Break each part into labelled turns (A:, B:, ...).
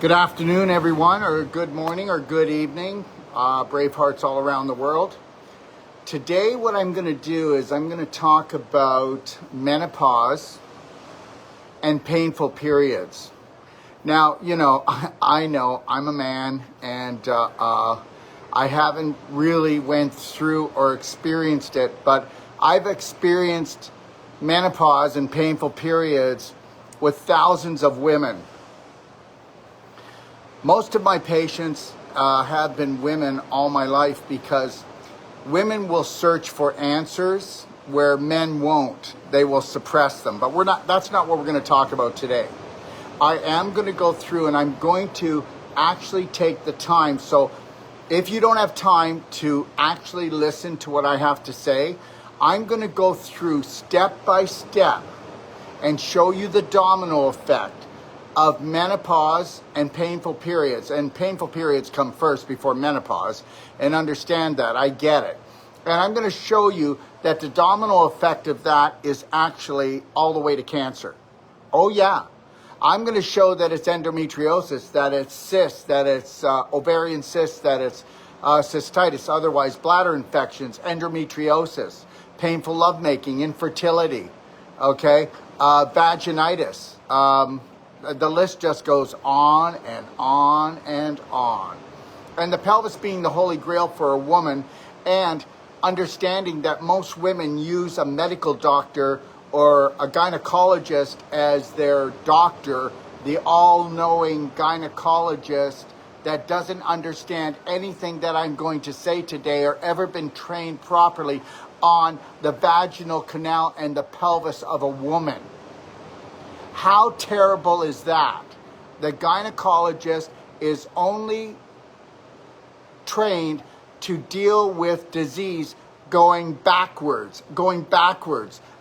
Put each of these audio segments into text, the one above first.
A: Good afternoon, everyone, or good morning, or good evening, brave hearts all around the world. Today, what I'm going to do is I'm going to talk about menopause and painful periods. Now, I know I'm a man, and I haven't really went through or experienced it, but I've experienced menopause and painful periods with thousands of women. Most of my patients have been women all my life because women will search for answers where men won't. They will suppress them. But that's not what we're going to talk about today. I am going to go through and I'm going to actually take the time. So if you don't have time to actually listen to what I have to say, I'm going to go through step by step and show you the domino effect of menopause and painful periods. And painful periods come first before menopause, and understand that. I get it. And I'm going to show you that the domino effect of that is actually all the way to cancer. Oh yeah. I'm going to show that it's endometriosis, that it's cysts, that it's ovarian cysts, that it's cystitis, otherwise bladder infections, endometriosis, painful lovemaking, infertility, okay, vaginitis. The list just goes on and on and on. And the pelvis being the holy grail for a woman, and understanding that most women use a medical doctor or a gynecologist as their doctor, the all-knowing gynecologist that doesn't understand anything that I'm going to say today or ever been trained properly on the vaginal canal and the pelvis of a woman. How terrible is that? The gynecologist is only trained to deal with disease going backwards,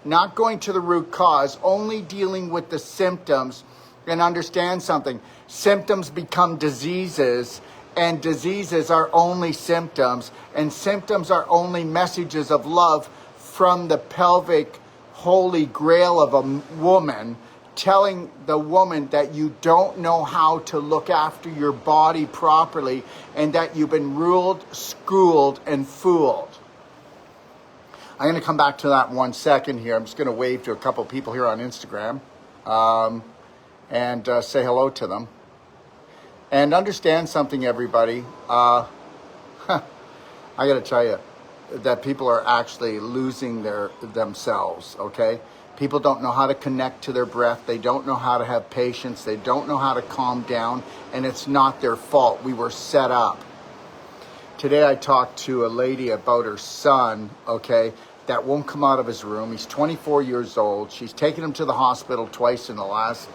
A: not going to the root cause, only dealing with the symptoms. And understand something, symptoms become diseases, and diseases are only symptoms, and symptoms are only messages of love from the pelvic holy grail of a woman, telling the woman that you don't know how to look after your body properly and that you've been ruled, schooled, and fooled. I'm going to come back to that in 1 second here. I'm just going to wave to a couple people here on Instagram and say hello to them. And understand something, everybody. I got to tell you that people are actually losing themselves, okay? People don't know how to connect to their breath. They don't know how to have patience. They don't know how to calm down. And it's not their fault. We were set up. Today I talked to a lady about her son, okay, that won't come out of his room. He's 24 years old. She's taken him to the hospital twice in the last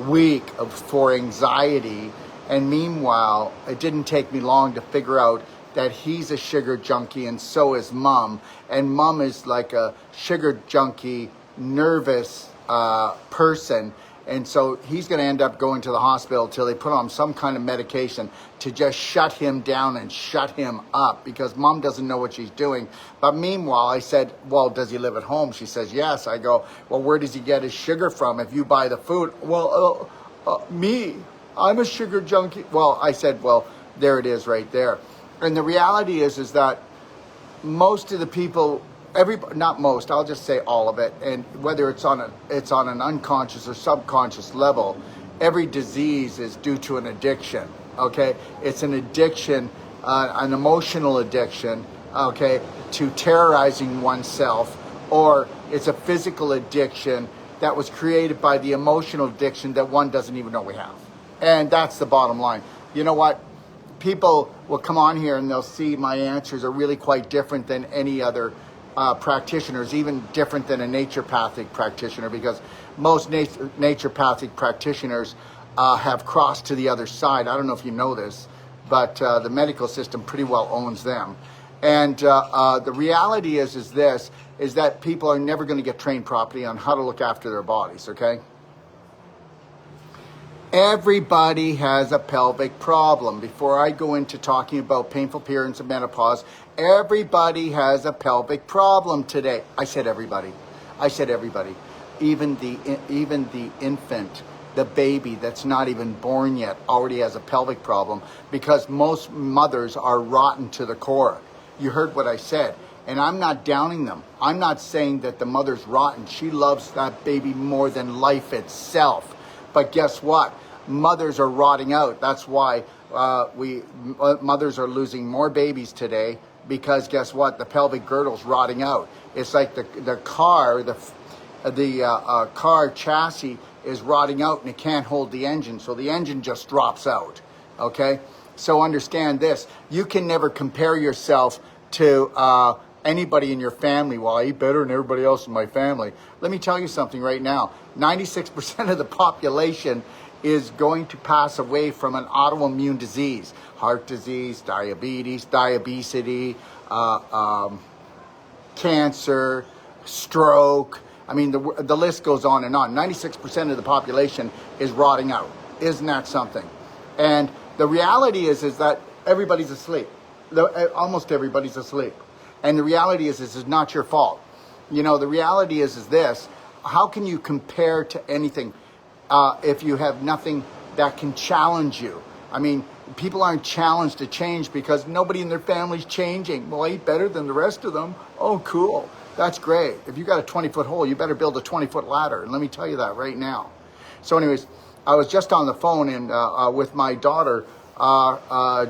A: week for anxiety. And meanwhile, it didn't take me long to figure out that he's a sugar junkie, and so is mom. And mom is like a sugar junkie, nervous person, and so he's going to end up going to the hospital till they put on some kind of medication to just shut him down and shut him up, because mom doesn't know what she's doing. But meanwhile, I said, well, does he live at home? She says, yes. I go, well, where does he get his sugar from if you buy the food? Well, me, I'm a sugar junkie. Well, I said, well, there it is right there. And the reality is that most of the people, not most, I'll just say all of it, and whether it's on an unconscious or subconscious level, every disease is due to an addiction, okay? It's an addiction, an emotional addiction, okay, to terrorizing oneself, or it's a physical addiction that was created by the emotional addiction that one doesn't even know we have. And that's the bottom line. You know what? People will come on here and they'll see my answers are really quite different than any other practitioners, even different than a naturopathic practitioner, because most naturopathic practitioners have crossed to the other side. I don't know if you know this, but the medical system pretty well owns them. And the reality is that people are never going to get trained properly on how to look after their bodies, okay? Everybody has a pelvic problem. Before I go into talking about painful periods of menopause, everybody has a pelvic problem today. I said everybody. Even the infant the baby that's not even born yet already has a pelvic problem, because most mothers are rotten to the core. You heard what I said. And I'm not downing them. I'm not saying that the mother's rotten. She loves that baby more than life itself. But guess what? Mothers are rotting out. That's why mothers are losing more babies today, because guess what? The pelvic girdle's rotting out. It's like the car chassis is rotting out and it can't hold the engine. So the engine just drops out. Okay? So understand this. You can never compare yourself to anybody in your family. Well, I eat better than everybody else in my family. Let me tell you something right now. 96% of the population is going to pass away from an autoimmune disease. Heart disease, diabetes, cancer, stroke. I mean, the list goes on and on. 96% of the population is rotting out. Isn't that something? And the reality is that everybody's asleep. Almost everybody's asleep. And the reality is this is not your fault. You know, the reality is this. How can you compare to anything if you have nothing that can challenge you? I mean, people aren't challenged to change because nobody in their family's changing. Well, I eat better than the rest of them. Oh, cool. That's great. If you got a 20-foot hole, you better build a 20-foot ladder. And let me tell you that right now. So anyways, I was just on the phone and with my daughter,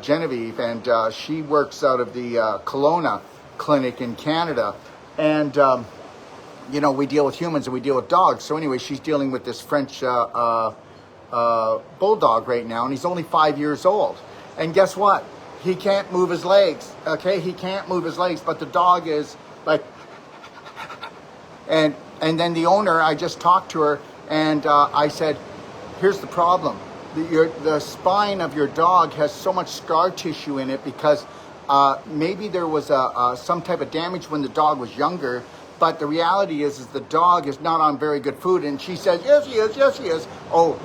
A: Genevieve, and she works out of the Kelowna clinic in Canada. And, you know, we deal with humans and we deal with dogs. So anyway, she's dealing with this French bulldog right now, and he's only 5 years old. And guess what? He can't move his legs, okay? He can't move his legs, but the dog is like... And then the owner, I just talked to her, and I said, here's the problem. The spine of your dog has so much scar tissue in it because maybe there was some type of damage when the dog was younger, but the reality is the dog is not on very good food. And she says, yes, he is, yes, he is. Oh,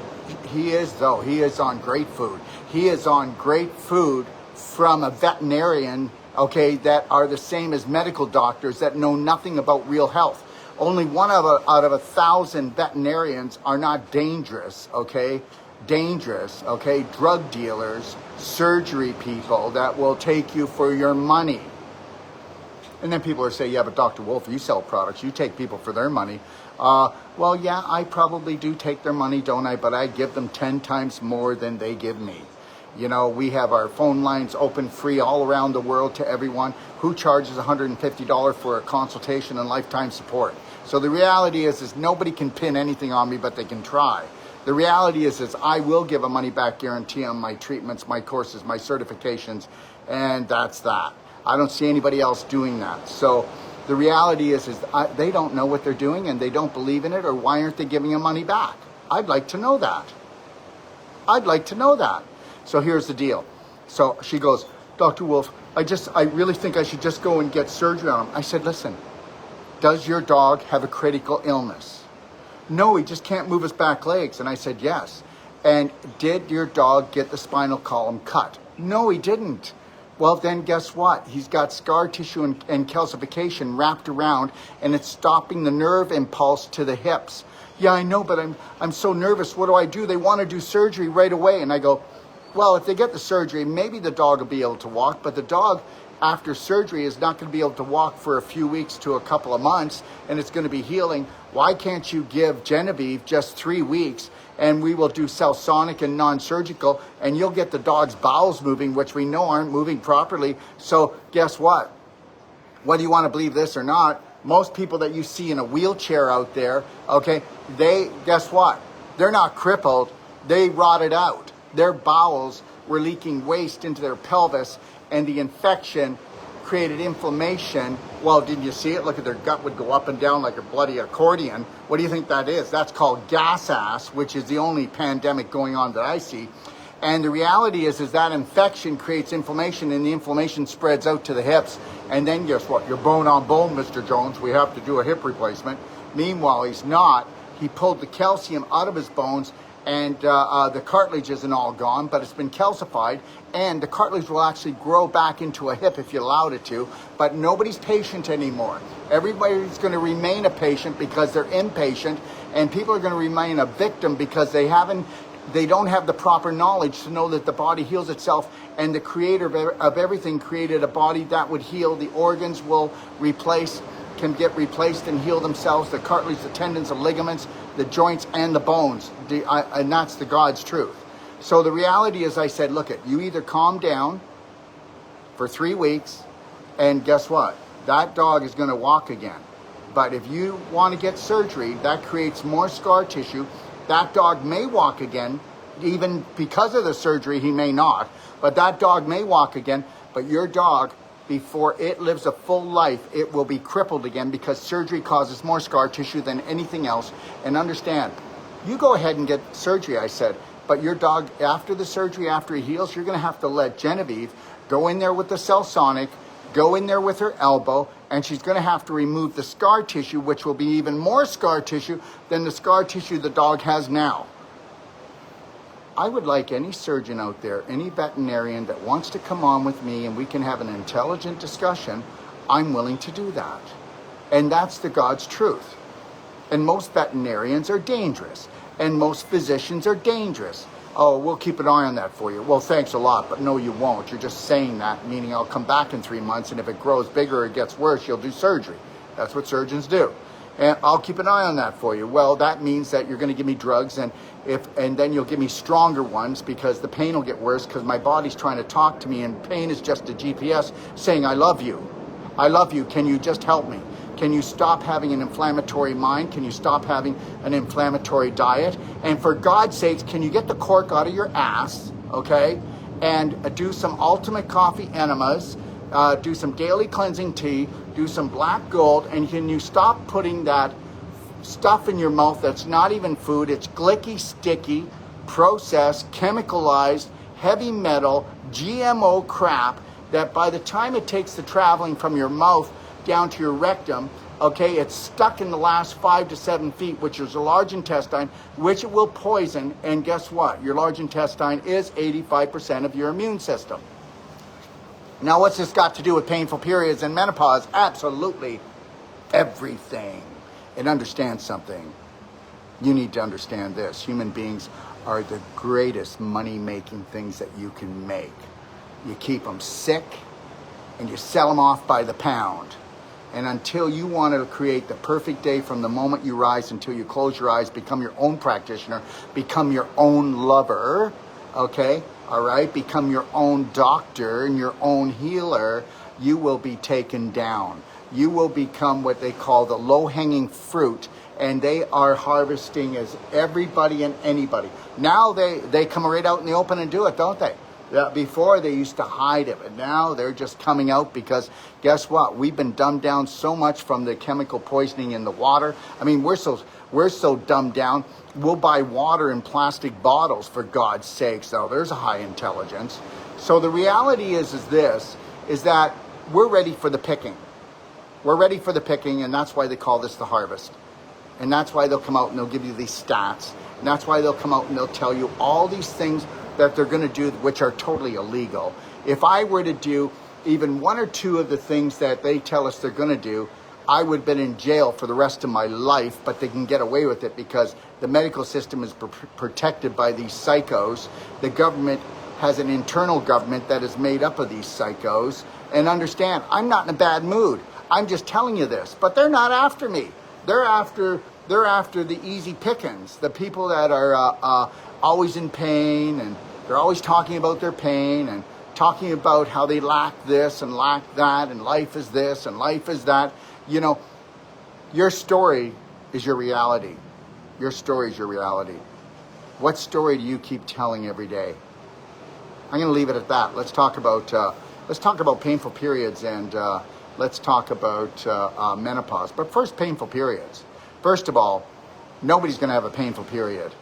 A: he is, though. He is on great food. He is on great food from a veterinarian, okay, that are the same as medical doctors that know nothing about real health. Only one out of 1,000 veterinarians are not dangerous, okay? Dangerous, okay? Drug dealers, surgery people that will take you for your money. And then people are saying, yeah, but Dr. Wolf, you sell products. You take people for their money. Well, yeah, I probably do take their money, don't I? But I give them 10 times more than they give me. You know, we have our phone lines open free all around the world to everyone. Who charges $150 for a consultation and lifetime support? So the reality is nobody can pin anything on me, but they can try. The reality is I will give a money-back guarantee on my treatments, my courses, my certifications, and that's that. I don't see anybody else doing that. So the reality is they don't know what they're doing and they don't believe in it, or why aren't they giving them money back? I'd like to know that. I'd like to know that. So here's the deal. So she goes, Dr. Wolf, I really think I should just go and get surgery on him. I said, listen, does your dog have a critical illness? No, he just can't move his back legs. And I said, yes. And did your dog get the spinal column cut? No, he didn't. Well, then guess what? He's got scar tissue and calcification wrapped around, and it's stopping the nerve impulse to the hips. Yeah, I know, but I'm so nervous. What do? They want to do surgery right away. And I go, well, if they get the surgery, maybe the dog will be able to walk, but the dog after surgery is not going to be able to walk for a few weeks to a couple of months, and it's going to be healing. Why can't you give Genevieve just 3 weeks, and we will do Celsonic and non-surgical, and you'll get the dog's bowels moving, which we know aren't moving properly. So guess what? Whether you want to believe this or not, most people that you see in a wheelchair out there, okay, guess what? They're not crippled. They rotted out. Their bowels were leaking waste into their pelvis, and the infection created inflammation. Well, didn't you see it? Look at their gut would go up and down like a bloody accordion. What do you think that is? That's called gas ass, which is the only pandemic going on that I see. And the reality is that infection creates inflammation, and the inflammation spreads out to the hips. And then guess what? You're bone on bone, Mr. Jones. We have to do a hip replacement. Meanwhile, he's not. He pulled the calcium out of his bones, and the cartilage isn't all gone, but it's been calcified, and the cartilage will actually grow back into a hip if you allowed it to, but nobody's patient anymore. Everybody's going to remain a patient because they're impatient, And people are going to remain a victim because they don't have the proper knowledge to know that the body heals itself, and the creator of everything created a body that would heal. The organs can get replaced and heal themselves, the cartilage, the tendons, the ligaments, the joints, and the bones. And that's the God's truth. So the reality is, I said, look, you either calm down for 3 weeks, and guess what? That dog is going to walk again. But if you want to get surgery, that creates more scar tissue. That dog may walk again, even because of the surgery, he may not. But that dog may walk again. But your dog, before it lives a full life, it will be crippled again, because surgery causes more scar tissue than anything else. And understand, you go ahead and get surgery, I said. But your dog, after the surgery, after he heals, you're going to have to let Genevieve go in there with the Celsonic, go in there with her elbow, and she's going to have to remove the scar tissue, which will be even more scar tissue than the scar tissue the dog has now. I would like any surgeon out there, any veterinarian that wants to come on with me and we can have an intelligent discussion, I'm willing to do that. And that's the God's truth. And most veterinarians are dangerous. And most physicians are dangerous. Oh, we'll keep an eye on that for you. Well, thanks a lot, but no, you won't. You're just saying that, meaning I'll come back in 3 months, and if it grows bigger or it gets worse, you'll do surgery. That's what surgeons do. And I'll keep an eye on that for you. Well, that means that you're going to give me drugs, and then you'll give me stronger ones, because the pain will get worse, because my body's trying to talk to me, and pain is just a GPS saying, I love you. I love you. Can you just help me? Can you stop having an inflammatory mind? Can you stop having an inflammatory diet? And for God's sakes, can you get the cork out of your ass, okay? And do some Ultimate Coffee enemas, do some daily cleansing tea, do some black gold, and can you stop putting that stuff in your mouth that's not even food? It's glicky, sticky, processed, chemicalized, heavy metal, GMO crap that by the time it takes the traveling from your mouth down to your rectum, okay, it's stuck in the last 5 to 7 feet, which is the large intestine, which it will poison. And guess what? Your large intestine is 85% of your immune system. Now, what's this got to do with painful periods and menopause? Absolutely everything. And understand something. You need to understand this. Human beings are the greatest money-making things that you can make. You keep them sick, and you sell them off by the pound. And until you want to create the perfect day from the moment you rise until you close your eyes, become your own practitioner, become your own lover, okay? All right? Become your own doctor and your own healer, you will be taken down. You will become what they call the low-hanging fruit, and they are harvesting as everybody and anybody. Now they come right out in the open and do it, don't they? Before they used to hide it, but now they're just coming out because guess what? We've been dumbed down so much from the chemical poisoning in the water. I mean, we're so dumbed down. We'll buy water in plastic bottles, for God's sakes. Though there's a high intelligence. So the reality is that we're ready for the picking. We're ready for the picking, and that's why they call this the harvest. And that's why they'll come out and they'll give you these stats. And that's why they'll come out and they'll tell you all these things that they're going to do, which are totally illegal. If I were to do even 1 or 2 of the things that they tell us they're going to do, I would have been in jail for the rest of my life, but they can get away with it because the medical system is protected by these psychos. The government has an internal government that is made up of these psychos. And understand, I'm not in a bad mood. I'm just telling you this, but they're not after me. They're after the easy pickings, the people that are always in pain, and they're always talking about their pain and talking about how they lack this and lack that, and life is this and life is that. You know, your story is your reality. Your story is your reality. What story do you keep telling every day? I'm going to leave it at that. Let's talk about painful periods, and let's talk about menopause. But first, painful periods. First of all, nobody's going to have a painful period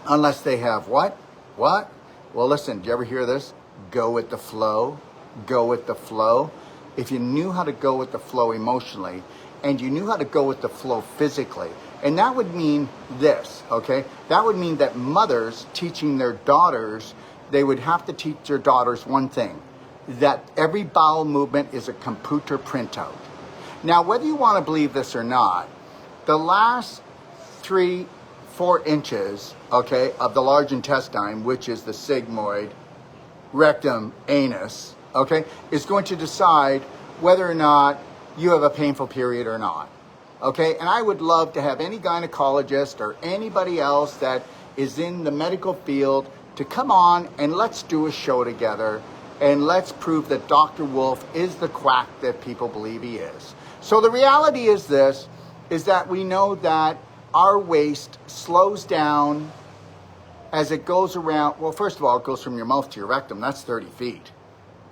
A: unless they have what? What? Well, listen, did you ever hear this? Go with the flow. Go with the flow. If you knew how to go with the flow emotionally, and you knew how to go with the flow physically, and that would mean this, okay? That would mean that mothers teaching their daughters, they would have to teach their daughters one thing, that every bowel movement is a computer printout. Now, whether you want to believe this or not, the last 4 inches, okay, of the large intestine, which is the sigmoid, rectum, anus, okay, is going to decide whether or not you have a painful period or not. Okay, and I would love to have any gynecologist or anybody else that is in the medical field to come on and let's do a show together and let's prove that Dr. Wolf is the quack that people believe he is. So the reality is this, is that we know that our waist slows down as it goes around. Well, first of all, it goes from your mouth to your rectum. That's 30 feet.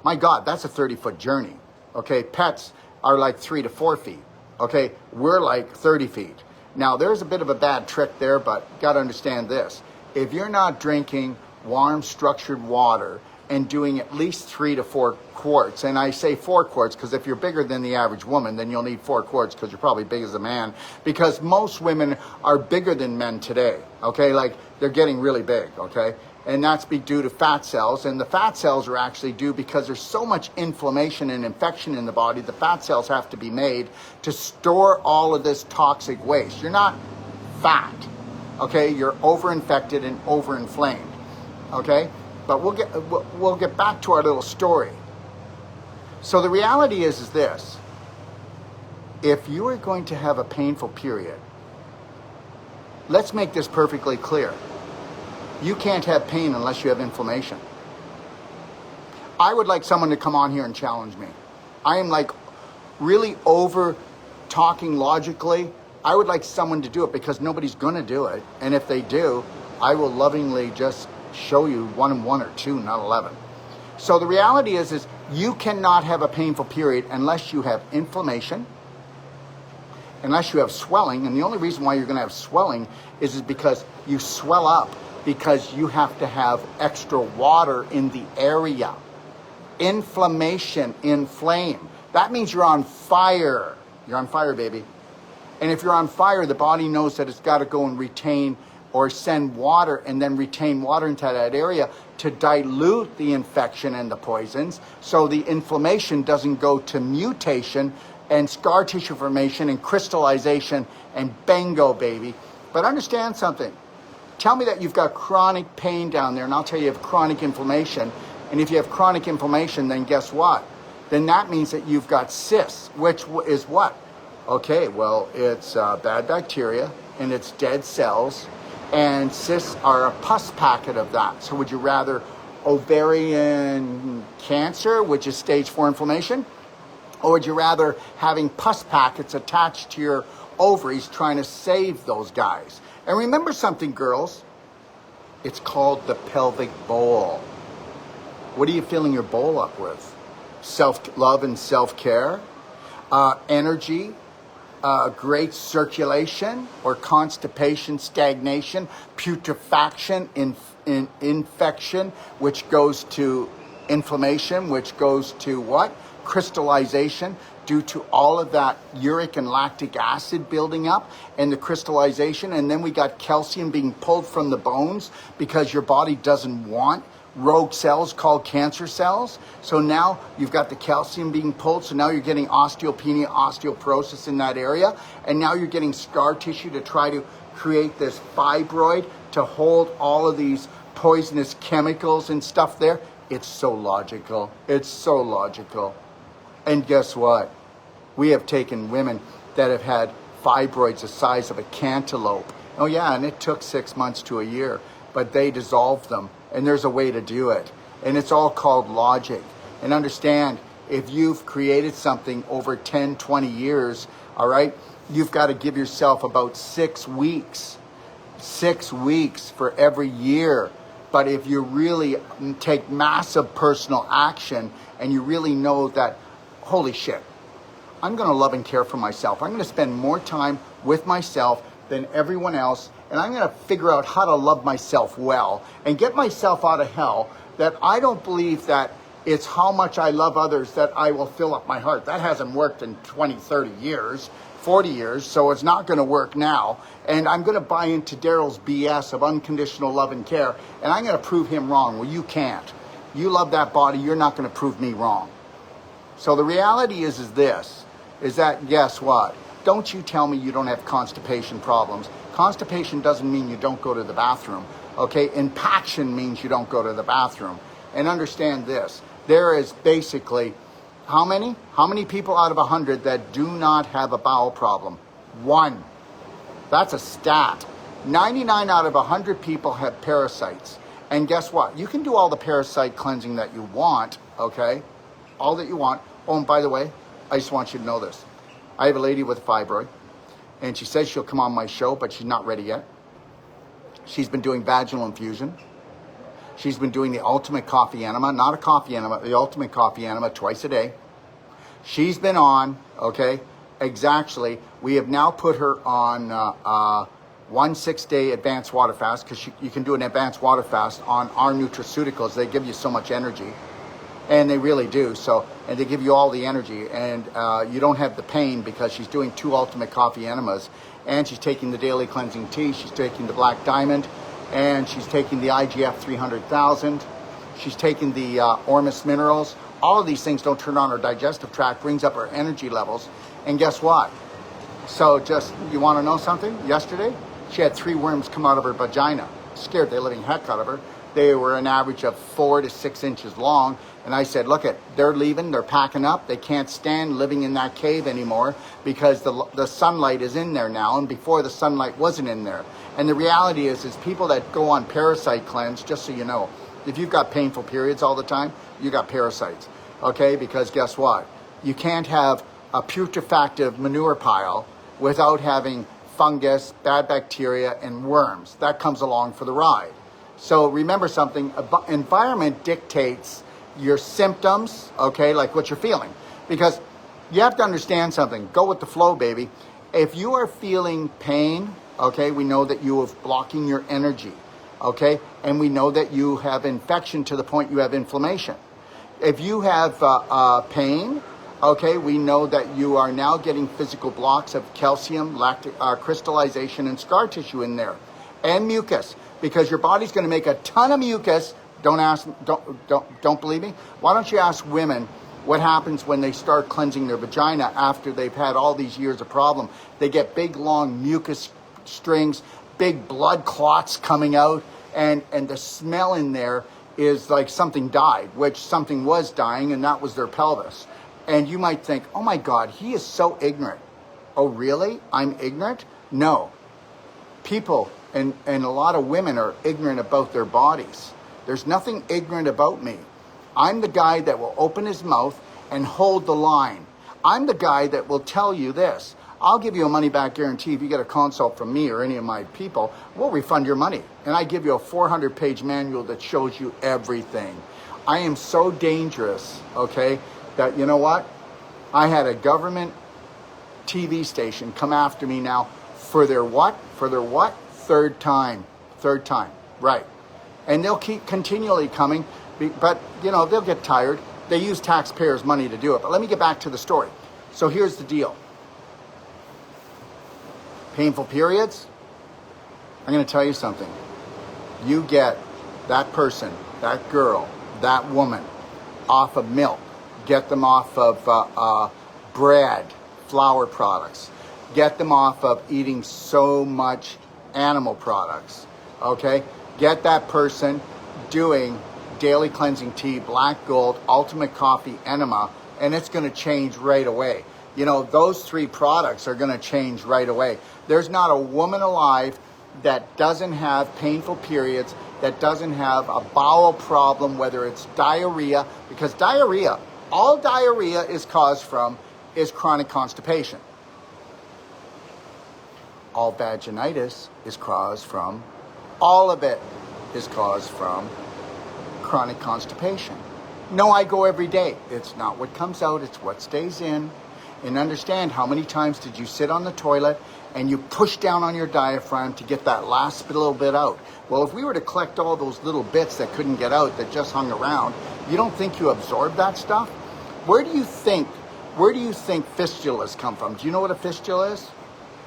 A: My God, that's a 30-foot journey. Okay, pets are like 3 to 4 feet. Okay, we're like 30 feet. Now, there's a bit of a bad trick there, but you got to understand this. If you're not drinking warm, structured water and doing at least 3 to 4 quarts, and I say 4 quarts because if you're bigger than the average woman, then you'll need 4 quarts because you're probably big as a man, because most women are bigger than men today, okay? Like, they're getting really big, okay? And that's due to fat cells, and the fat cells are actually due because there's so much inflammation and infection in the body. The fat cells have to be made to store all of this toxic waste. You're not fat, okay? You're overinfected and overinflamed, okay? But we'll get back to our little story. So the reality is this: if you are going to have a painful period, let's make this perfectly clear. You can't have pain unless you have inflammation. I would like someone to come on here and challenge me. I am like really over talking logically. I would like someone to do it because nobody's going to do it. And if they do, I will lovingly just show you 1 and 1 or 2, not 11. So the reality is you cannot have a painful period unless you have inflammation, unless you have swelling. And the only reason why you're going to have swelling is because you swell up because you have to have extra water in the area. Inflammation, inflame. That means you're on fire. You're on fire, baby. And if you're on fire, the body knows that it's got to go and retain or send water and then retain water into that area to dilute the infection and the poisons so the inflammation doesn't go to mutation and scar tissue formation and crystallization and bingo, baby. But understand something. Tell me that you've got chronic pain down there, and I'll tell you have chronic inflammation. And if you have chronic inflammation, then guess what? Then that means that you've got cysts, which is what? Okay, well, it's bad bacteria, and it's dead cells, and cysts are a pus packet of that. So would you rather ovarian cancer, which is stage 4 inflammation, or would you rather having pus packets attached to your ovaries trying to save those guys? And remember something, girls, it's called the pelvic bowl. What are you filling your bowl up with? Self-love and self-care, energy, great circulation, or constipation, stagnation, putrefaction, infection, which goes to inflammation, which goes to what? Crystallization, due to all of that uric and lactic acid building up and the crystallization. And then we got calcium being pulled from the bones because your body doesn't want rogue cells called cancer cells. So now you've got the calcium being pulled. So now you're getting osteopenia, osteoporosis in that area. And now you're getting scar tissue to try to create this fibroid to hold all of these poisonous chemicals and stuff there. It's so logical. It's so logical. And guess what? We have taken women that have had fibroids the size of a cantaloupe. Oh yeah, and it took 6 months to a year, but they dissolved them. And there's a way to do it. And it's all called logic. And understand, if you've created something over 10, 20 years, all right, you've got to give yourself about 6 weeks. 6 weeks for every year. But if you really take massive personal action and you really know that, holy shit, I'm going to love and care for myself. I'm going to spend more time with myself than everyone else. And I'm going to figure out how to love myself well and get myself out of hell, that I don't believe that it's how much I love others that I will fill up my heart. That hasn't worked in 20, 30 years, 40 years, so it's not going to work now. And I'm going to buy into Daryl's BS of unconditional love and care, and I'm going to prove him wrong. Well, you can't. You love that body. You're not going to prove me wrong. So the reality is that guess what? Don't you tell me you don't have constipation problems. Constipation doesn't mean you don't go to the bathroom. Okay, impaction means you don't go to the bathroom. And understand this, there is basically, how many? How many people out of 100 that do not have a bowel problem? 1. That's a stat. 99 out of 100 people have parasites. And guess what? You can do all the parasite cleansing that you want, okay? All that you want. Oh, and by the way, I just want you to know this. I have a lady with a fibroid, and she says she'll come on my show, but she's not ready yet. She's been doing vaginal infusion. She's been doing the ultimate coffee enema, not a coffee enema, the ultimate coffee enema twice a day. She's been on, okay, exactly. We have now put her on 1 6-day advanced water fast, because you can do an advanced water fast on our nutraceuticals. They give you so much energy, and they really do. So, and they give you all the energy, and you don't have the pain, because she's doing 2 ultimate coffee enemas, and she's taking the daily cleansing tea. She's taking the Black Diamond, and she's taking the IGF 300,000. She's taking the Ormus minerals. All of these things don't turn on her digestive tract, brings up her energy levels. And guess what? So just, you want to know something? Yesterday, she had 3 worms come out of her vagina. Scared the living heck out of her. They were an average of 4 to 6 inches long. And I said, look, they're leaving, they're packing up. They can't stand living in that cave anymore, because the sunlight is in there now. And before, the sunlight wasn't in there. And the reality is people that go on parasite cleanse, just so you know, if you've got painful periods all the time, you got parasites. Okay, because guess what? You can't have a putrefactive manure pile without having fungus, bad bacteria, and worms. That comes along for the ride. So remember something, environment dictates your symptoms, okay, like what you're feeling. Because you have to understand something. Go with the flow, baby. If you are feeling pain, okay, we know that you are blocking your energy, okay? And we know that you have infection to the point you have inflammation. If you have pain, okay, we know that you are now getting physical blocks of calcium, lactic crystallization, and scar tissue in there, and mucus, because your body's going to make a ton of mucus. Don't believe me? Why don't you ask women what happens when they start cleansing their vagina after they've had all these years of problem? They get big, long mucus strings, big blood clots coming out, and the smell in there is like something died, which something was dying, and that was their pelvis. And you might think, oh my God, he is so ignorant. Oh, really? I'm ignorant? No. People and a lot of women are ignorant about their bodies. There's nothing ignorant about me. I'm the guy that will open his mouth and hold the line. I'm the guy that will tell you this. I'll give you a money-back guarantee. If you get a consult from me or any of my people, we'll refund your money. And I give you a 400-page manual that shows you everything. I am so dangerous, okay, that you know what? I had a government TV station come after me now for their what? For their what? Third time, right. And they'll keep continually coming, but you know, they'll get tired. They use taxpayers' money to do it. But let me get back to the story. So here's the deal. Painful periods, I'm going to tell you something. You get that person, that girl, that woman off of milk. Get them off of bread, flour products. Get them off of eating so much animal products, okay? Get that person doing daily cleansing tea, black gold, ultimate coffee enema, and it's going to change right away. You know, those 3 products are going to change right away. There's not a woman alive that doesn't have painful periods, that doesn't have a bowel problem, whether it's diarrhea, because diarrhea, all diarrhea is caused from is chronic constipation. All vaginitis is caused from, all of it is caused from chronic constipation. No, I go every day. It's not what comes out, it's what stays in. And understand, how many times did you sit on the toilet and you push down on your diaphragm to get that last little bit out? Well, if we were to collect all those little bits that couldn't get out, that just hung around, you don't think you absorb that stuff? Where do you think fistulas come from? Do you know what a fistula is?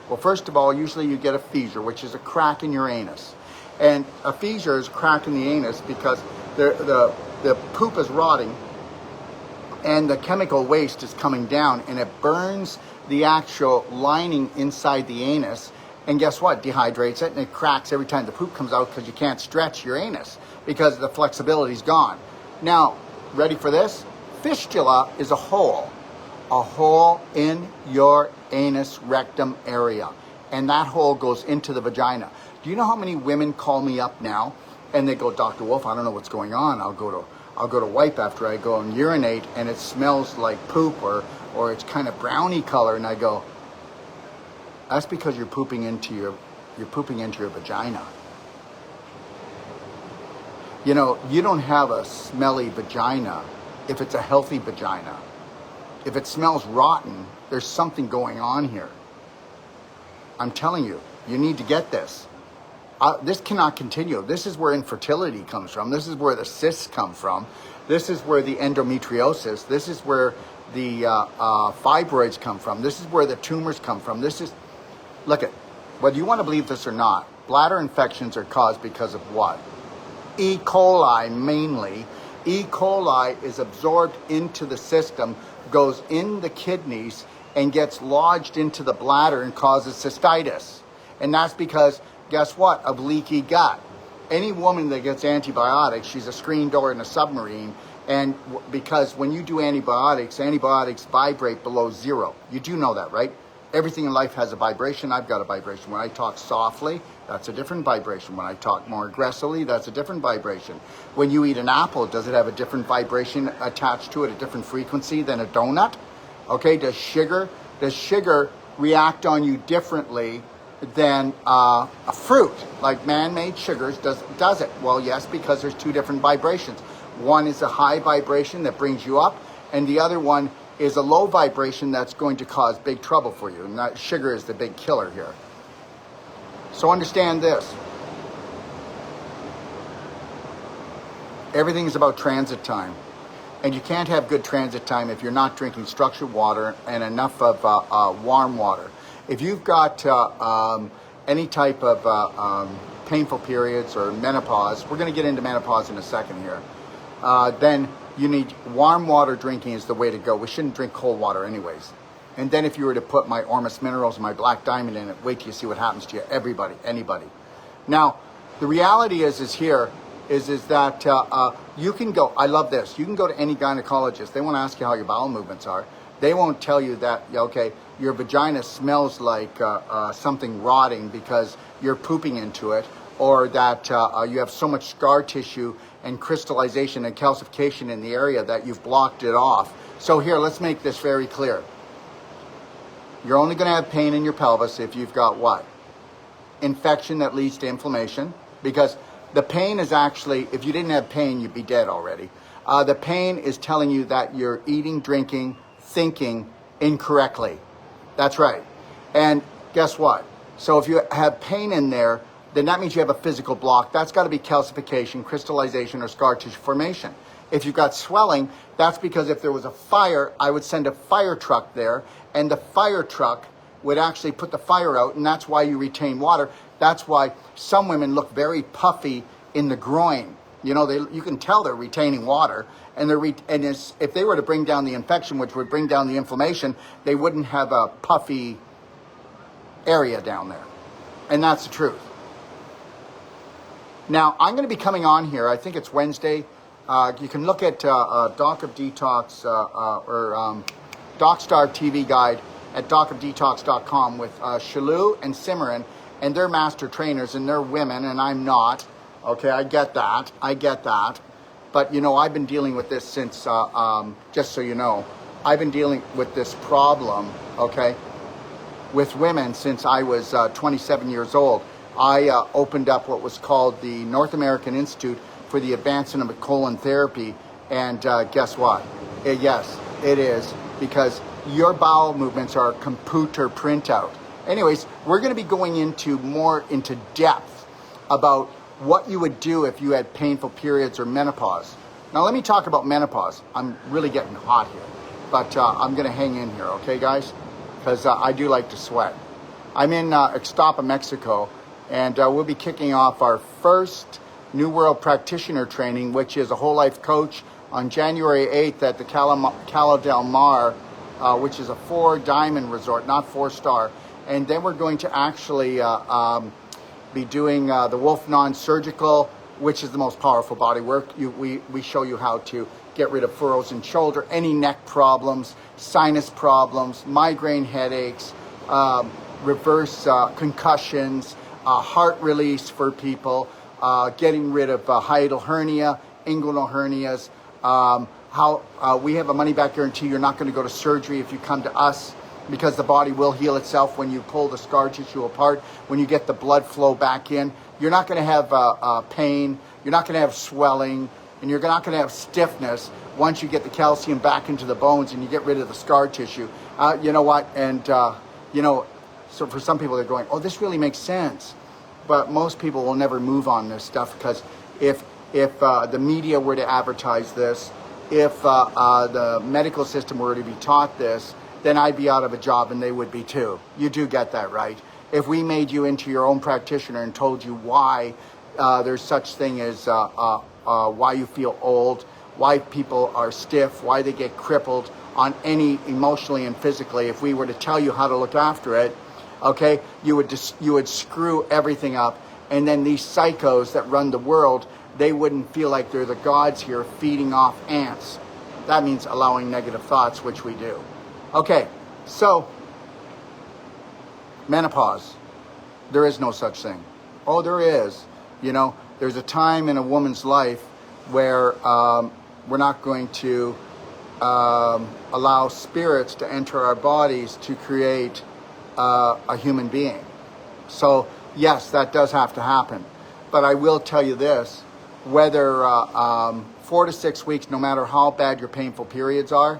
A: Well, first of all, usually you get a fissure, which is a crack in your anus. And a fissure is a crack in the anus because the poop is rotting and the chemical waste is coming down, and it burns the actual lining inside the anus, And guess what? Dehydrates it, and it cracks every time the poop comes out because you can't stretch your anus because the flexibility's gone. Now, ready for this? Fistula is a hole in your anus rectum area. And that hole goes into the vagina. Do you know how many women call me up now and they go, Dr. Wolf, I don't know what's going on. I'll go to wipe after I go and urinate and it smells like poop or it's kind of browny color, and I go, that's because you're pooping into your vagina. You know, you don't have a smelly vagina if it's a healthy vagina. If it smells rotten, there's something going on here. I'm telling you, you need to get this. This cannot continue. This is where infertility comes from. This is where the cysts come from. This is where the endometriosis. This is where the fibroids come from. This is where the tumors come from. Look at, whether you want to believe this or not, bladder infections are caused because of what? E. coli mainly. E. coli is absorbed into the system, goes in the kidneys, and gets lodged into the bladder and causes cystitis. And that's because, guess what? Of leaky gut. Any woman that gets antibiotics, she's a screen door in a submarine. And because when you do antibiotics vibrate below zero. You do know that, right? Everything in life has a vibration. I've got a vibration. When I talk softly, that's a different vibration. When I talk more aggressively, that's a different vibration. When you eat an apple, does it have a different vibration attached to it, a different frequency than a donut? Okay, does sugar react on you differently than a fruit? Like man-made sugars, does it? Well, yes, because there's two different vibrations. One is a high vibration that brings you up, and the other one is a low vibration that's going to cause big trouble for you. And that sugar is the big killer here. So understand this. Everything is about transit time. And you can't have good transit time if you're not drinking structured water and enough of warm water. If you've got any type of painful periods or menopause, we're going to get into menopause in a second here, then you need warm water drinking is the way to go. We shouldn't drink cold water anyways. And then if you were to put my Ormus Minerals and my Black Diamond in it, wait till you see what happens to you, anybody. Now, the reality is that you can go, I love this, you can go to any gynecologist. They won't ask you how your bowel movements are. They won't tell you that, okay, your vagina smells like something rotting because you're pooping into it, or that you have so much scar tissue and crystallization and calcification in the area that you've blocked it off. So here, let's make this very clear. You're only going to have pain in your pelvis if you've got what? Infection that leads to inflammation, because the pain is actually, if you didn't have pain, you'd be dead already. The pain is telling you that you're eating, drinking, thinking incorrectly. That's right. And guess what? So if you have pain in there, then that means you have a physical block. That's got to be calcification, crystallization, or scar tissue formation. If you've got swelling, that's because if there was a fire, I would send a fire truck there, and the fire truck would actually put the fire out, and that's why you retain water. That's why some women look very puffy in the groin. You know, you can tell they're retaining water, and if they were to bring down the infection, which would bring down the inflammation, they wouldn't have a puffy area down there. And that's the truth. Now, I'm going to be coming on here, I think it's Wednesday. You can look at Doc of Detox or DocStar TV guide at docofdetox.com with Shalou and Simran, and they're master trainers and they're women and I'm not. Okay, I get that. But, you know, I've been dealing with this since, just so you know, I've been dealing with this problem, okay, with women since I was 27 years old. I opened up what was called the North American Institute for the Advancement of Colon Therapy, and guess what? Yes, it is, because your bowel movements are a computer printout. Anyways, we're going to be going into depth about what you would do if you had painful periods or menopause. Now, let me talk about menopause. I'm really getting hot here, but I'm going to hang in here, okay, guys? Because I do like to sweat. I'm in Ixtapa, Mexico, and we'll be kicking off our first New World Practitioner training, which is a whole life coach, on January 8th at the Cala del Mar, which is a 4-diamond resort, not 4-star. And then we're going to actually be doing the Wolf Non-Surgical, which is the most powerful body work. We show you how to get rid of furrows in shoulder, any neck problems, sinus problems, migraine headaches, reverse concussions, heart release for people, getting rid of hiatal hernia, inguinal hernias. We have a money back guarantee. You're not going to go to surgery if you come to us, because the body will heal itself when you pull the scar tissue apart, when you get the blood flow back in. You're not going to have pain, you're not going to have swelling, and you're not going to have stiffness once you get the calcium back into the bones and you get rid of the scar tissue. You know what? And, so for some people they're going, oh, this really makes sense. But most people will never move on this stuff, because if the media were to advertise this, if the medical system were to be taught this, then I'd be out of a job and they would be too. You do get that, right? If we made you into your own practitioner and told you why there's such thing as why you feel old, why people are stiff, why they get crippled on any emotionally and physically, if we were to tell you how to look after it, okay, you would screw everything up, and then these psychos that run the world, they wouldn't feel like they're the gods here feeding off ants. That means allowing negative thoughts, which we do. Okay, so menopause. There is no such thing. Oh, there is. You know, there's a time in a woman's life where we're not going to allow spirits to enter our bodies to create a human being. So yes, that does have to happen. But I will tell you this, whether 4 to 6 weeks, no matter how bad your painful periods are,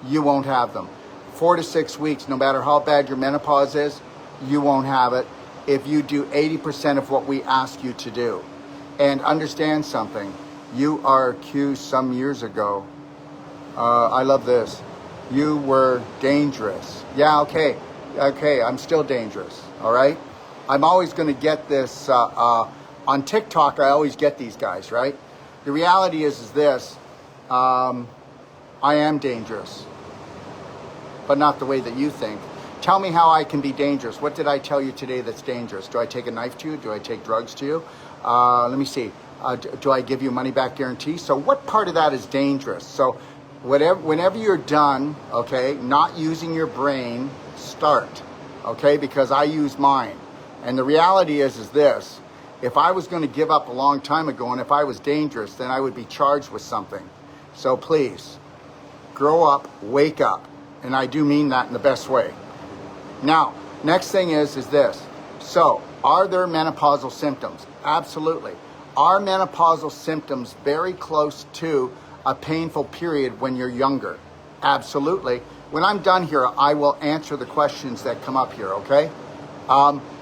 A: you won't have them. 4 to 6 weeks, no matter how bad your menopause is, you won't have it if you do 80% of what we ask you to do. And understand something, you are accused some years ago, I love this, you were dangerous. Yeah, okay, I'm still dangerous, all right? I'm always going to get this, on TikTok I always get these guys, right? The reality is this, I am dangerous, but not the way that you think. Tell me how I can be dangerous. What did I tell you today that's dangerous? Do I take a knife to you? Do I take drugs to you? Let me see. Do I give you a money back guarantee? So what part of that is dangerous? So whenever you're done, okay, not using your brain, start, okay, because I use mine. And the reality is this, if I was going to give up a long time ago, and if I was dangerous, then I would be charged with something. So please, grow up, wake up. And I do mean that in the best way. Now, next thing is this. So, are there menopausal symptoms? Absolutely. Are menopausal symptoms very close to a painful period when you're younger? Absolutely. When I'm done here, I will answer the questions that come up here, okay?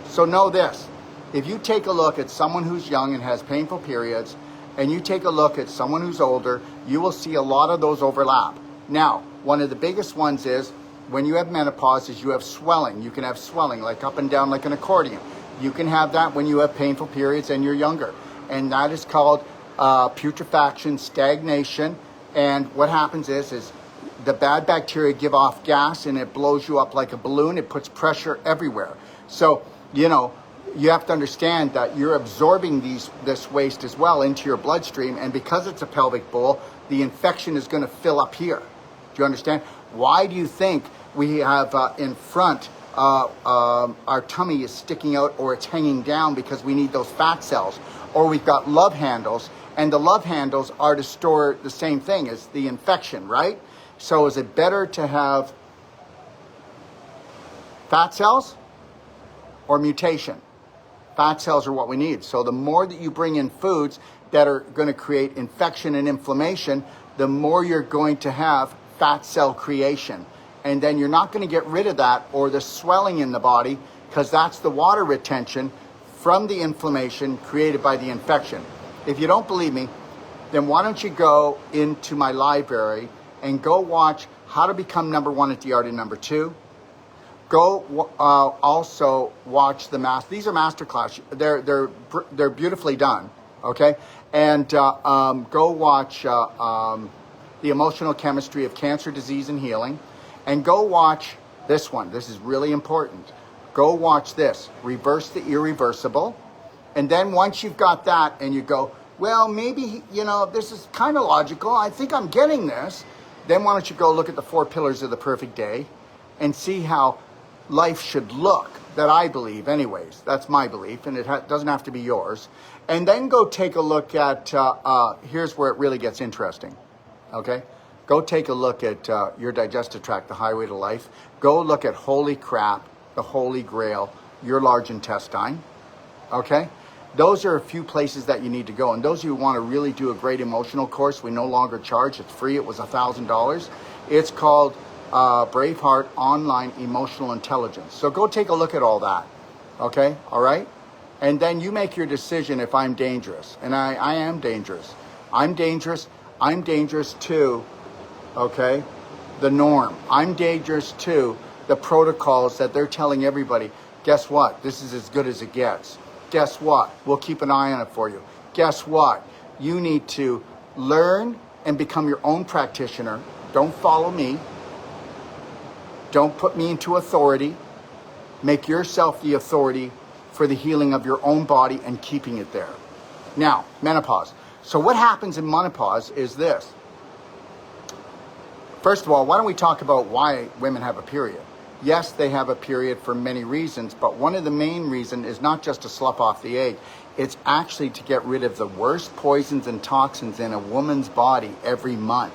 A: So know this. If you take a look at someone who's young and has painful periods, and you take a look at someone who's older, you will see a lot of those overlap. Now, one of the biggest ones is when you have menopause is you have swelling. You can have swelling like up and down like an accordion. You can have that when you have painful periods and you're younger. And that is called putrefaction, stagnation. And what happens is the bad bacteria give off gas and it blows you up like a balloon. It puts pressure everywhere. So, you know, you have to understand that you're absorbing this waste as well into your bloodstream. And because it's a pelvic bowl, the infection is going to fill up here. Do you understand? Why do you think we have in front, our tummy is sticking out or it's hanging down? Because we need those fat cells. Or we've got love handles, and the love handles are to store the same thing as the infection, right? So is it better to have fat cells or mutation? Fat cells are what we need. So the more that you bring in foods that are going to create infection and inflammation, the more you're going to have fat cell creation. And then you're not going to get rid of that or the swelling in the body, because that's the water retention from the inflammation created by the infection. If you don't believe me, then why don't you go into my library and go watch How to Become Number One at the Art of Number Two. Go also watch these are masterclass. They're beautifully done, okay? And go watch The Emotional Chemistry of Cancer, Disease, and Healing. And go watch this one. This is really important. go watch this. Reverse the irreversible. And then once you've got that and you go, well, maybe, this is kind of logical. I think I'm getting this. Then why don't you go look at the 4 pillars of the perfect day and see how life should look, that I believe anyways. That's my belief, and it doesn't have to be yours. And then go take a look at, here's where it really gets interesting, okay? Go take a look at your digestive tract, the highway to life. Go look at holy crap, the holy grail, your large intestine, okay? Those are a few places that you need to go. And those of you who want to really do a great emotional course, we no longer charge. It's free. It was $1,000. It's called Braveheart Online Emotional Intelligence. So go take a look at all that, okay? All right? And then you make your decision if I'm dangerous. And I am dangerous. I'm dangerous. I'm dangerous to, okay, the norm. I'm dangerous to the protocols that they're telling everybody. Guess what? This is as good as it gets. Guess what? We'll keep an eye on it for you. Guess what? You need to learn and become your own practitioner. Don't follow me. Don't put me into authority. Make yourself the authority for the healing of your own body and keeping it there. Now, menopause. So what happens in menopause is this. First of all, why don't we talk about why women have a period? Yes, they have a period for many reasons, but one of the main reasons is not just to slough off the egg. It's actually to get rid of the worst poisons and toxins in a woman's body every month.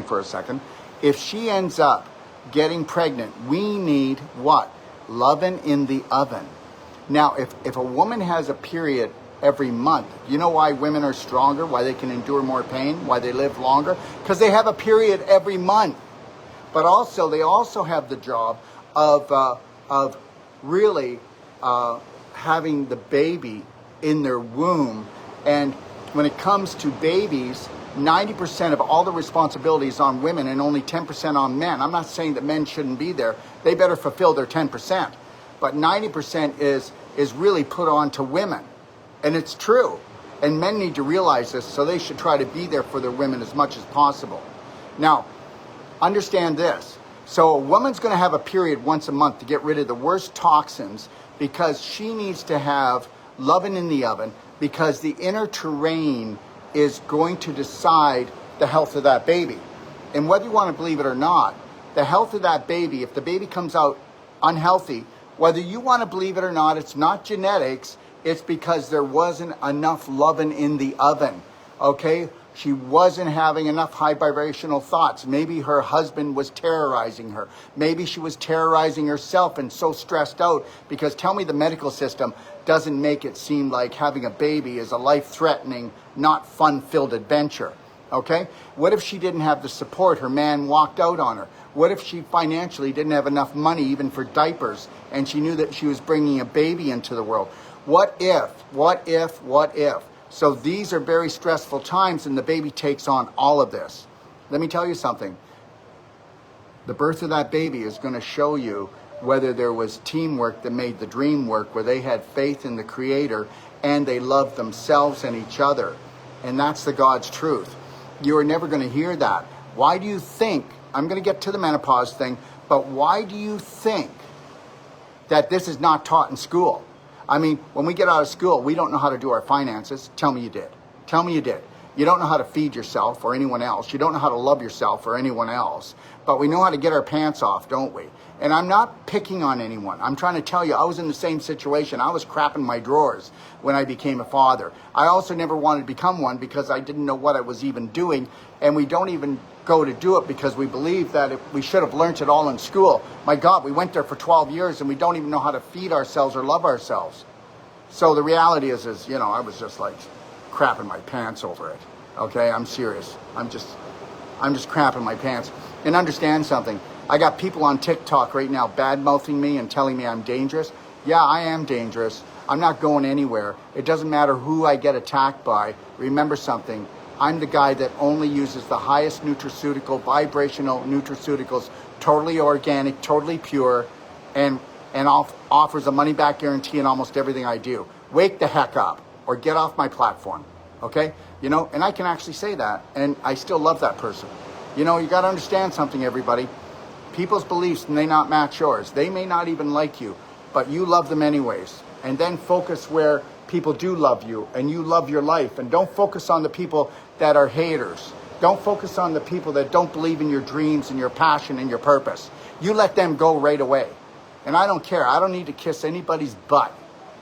A: For a second, if she ends up getting pregnant, we need what? Lovin' in the oven. Now, if a woman has a period every month, you know why women are stronger, why they can endure more pain, why they live longer? Because they have a period every month. But also, they also have the job of really having the baby in their womb. And when it comes to babies, 90% of all the responsibility is on women and only 10% on men. I'm not saying that men shouldn't be there. They better fulfill their 10%. But 90% is really put on to women. And it's true. And men need to realize this, so they should try to be there for their women as much as possible. Now, understand this. So a woman's going to have a period once a month to get rid of the worst toxins because she needs to have lovin' in the oven, because the inner terrain is going to decide the health of that baby. And whether you want to believe it or not, the health of that baby, if the baby comes out unhealthy, whether you want to believe it or not, it's not genetics, it's because there wasn't enough lovin' in the oven, okay? She wasn't having enough high vibrational thoughts. Maybe her husband was terrorizing her. Maybe she was terrorizing herself and so stressed out, because tell me the medical system doesn't make it seem like having a baby is a life-threatening, not fun-filled adventure, okay? What if she didn't have the support? Her man walked out on her. What if she financially didn't have enough money even for diapers, and she knew that she was bringing a baby into the world? What if? So these are very stressful times, and the baby takes on all of this. Let me tell you something. The birth of that baby is going to show you whether there was teamwork that made the dream work, where they had faith in the Creator and they loved themselves and each other. And that's the God's truth. You are never going to hear that. Why do you think, I'm going to get to the menopause thing, but why do you think that this is not taught in school? I mean, when we get out of school, we don't know how to do our finances. Tell me you did. Tell me you did. You don't know how to feed yourself or anyone else. You don't know how to love yourself or anyone else. But we know how to get our pants off, don't we? And I'm not picking on anyone. I'm trying to tell you, I was in the same situation. I was crapping my drawers when I became a father. I also never wanted to become one because I didn't know what I was even doing. And we don't even go to do it because we believe that we should have learned it all in school. My God, we went there for 12 years and we don't even know how to feed ourselves or love ourselves. So the reality is, I was just like crapping my pants over it. Okay, I'm serious. I'm just crapping my pants. And understand something. I got people on TikTok right now bad-mouthing me and telling me I'm dangerous. Yeah, I am dangerous. I'm not going anywhere. It doesn't matter who I get attacked by. Remember something. I'm the guy that only uses the highest nutraceutical, vibrational nutraceuticals, totally organic, totally pure, and offers a money-back guarantee in almost everything I do. Wake the heck up or get off my platform, okay? And I can actually say that, and I still love that person. You got to understand something, everybody. People's beliefs may not match yours. They may not even like you, but you love them anyways. And then focus where people do love you and you love your life. And don't focus on the people that are haters. Don't focus on the people that don't believe in your dreams and your passion and your purpose. You let them go right away. And I don't care. I don't need to kiss anybody's butt,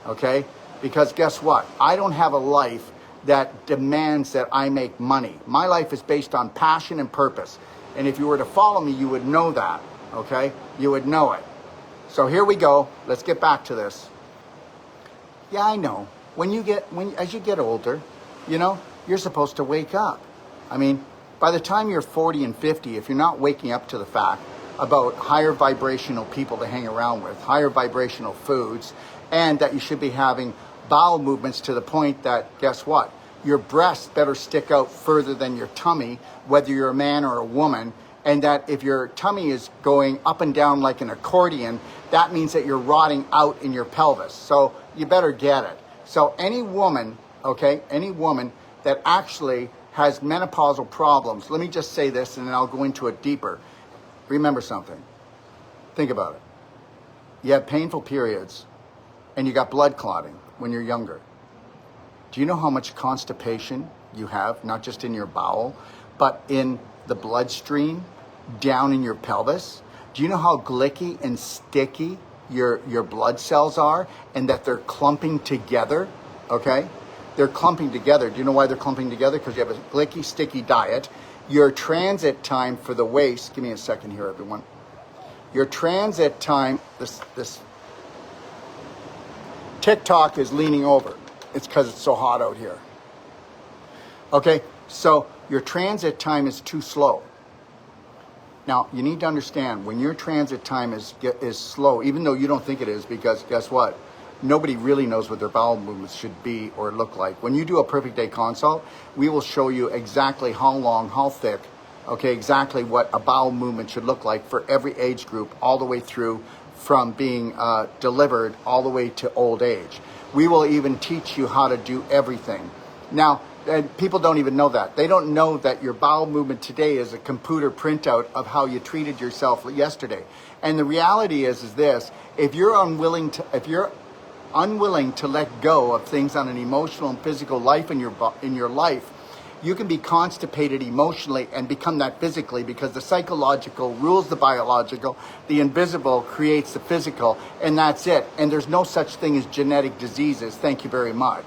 A: okay? Because guess what? I don't have a life that demands that I make money. My life is based on passion and purpose. And if you were to follow me, you would know that, okay? You would know it. So here we go. Let's get back to this. Yeah, I know. As you get older, you know, you're supposed to wake up. I mean, by the time you're 40 and 50, if you're not waking up to the fact about higher vibrational people to hang around with, higher vibrational foods, and that you should be having bowel movements to the point that, guess what? Your breasts better stick out further than your tummy, whether you're a man or a woman, and that if your tummy is going up and down like an accordion, that means that you're rotting out in your pelvis. So you better get it. So any woman, okay, any woman that actually has menopausal problems, let me just say this and then I'll go into it deeper. Remember something. Think about it. You have painful periods and you got blood clotting when you're younger. Do you know how much constipation you have, not just in your bowel, but in the bloodstream down in your pelvis? Do you know how glicky and sticky your blood cells are and that they're clumping together, okay? They're clumping together. Do you know why they're clumping together? Because you have a glicky, sticky diet. Your transit time for the waste, give me a second here, everyone. Your transit time, this TikTok is leaning over. It's because it's so hot out here. Okay, so your transit time is too slow. Now, you need to understand, when your transit time is slow, even though you don't think it is, because guess what? Nobody really knows what their bowel movements should be or look like. When you do a Perfect Day consult, we will show you exactly how long, how thick, okay, exactly what a bowel movement should look like for every age group, all the way through from being delivered all the way to old age. We will even teach you how to do everything. Now, and people don't even know that. They don't know that your bowel movement today is a computer printout of how you treated yourself yesterday. And the reality is this: if you're unwilling to let go of things on an emotional and physical life in your life, you can be constipated emotionally and become that physically, because the psychological rules the biological, the invisible creates the physical, and that's it. And there's no such thing as genetic diseases. Thank you very much.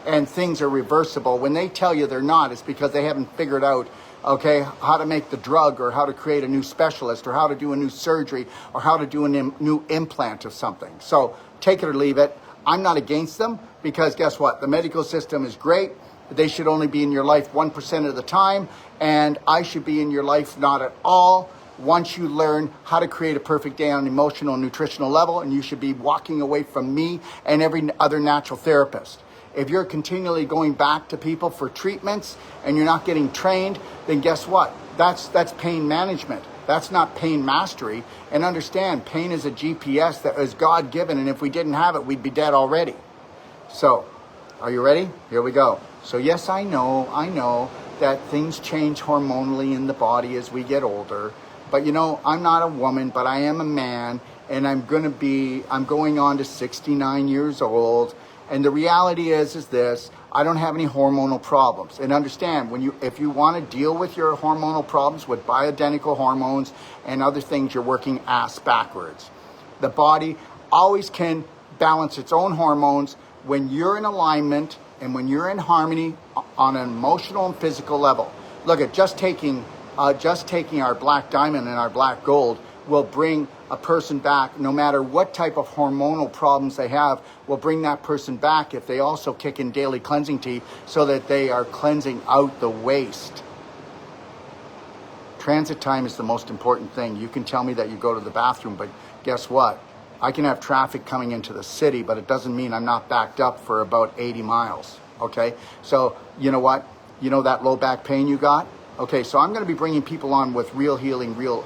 A: And things are reversible. When they tell you they're not, it's because they haven't figured out, okay, how to make the drug, or how to create a new specialist, or how to do a new surgery, or how to do a new implant of something. So take it or leave it. I'm not against them, because guess what? The medical system is great. They should only be in your life 1% of the time, and I should be in your life not at all. Once you learn how to create a perfect day on an emotional and nutritional level, and you should be walking away from me and every other natural therapist. If you're continually going back to people for treatments and you're not getting trained, then guess what? That's pain management. That's not pain mastery. And understand, pain is a GPS that is God-given, and if we didn't have it, we'd be dead already. So, are you ready? Here we go. So yes, I know that things change hormonally in the body as we get older. But you know, I'm not a woman, but I am a man, and I'm going on to 69 years old. And the reality is this: I don't have any hormonal problems. And understand, if you want to deal with your hormonal problems with bioidentical hormones and other things, you're working ass backwards. The body always can balance its own hormones when you're in alignment and when you're in harmony on an emotional and physical level. Look at just taking our black diamond and our black gold will bring a person back, no matter what type of hormonal problems they have, will bring that person back if they also kick in daily cleansing tea, so that they are cleansing out the waste. Transit time is the most important thing. You can tell me that you go to the bathroom, but guess what? I can have traffic coming into the city, but it doesn't mean I'm not backed up for about 80 miles, okay? So, you know what? You know that low back pain you got? Okay, so I'm going to be bringing people on with real healing, real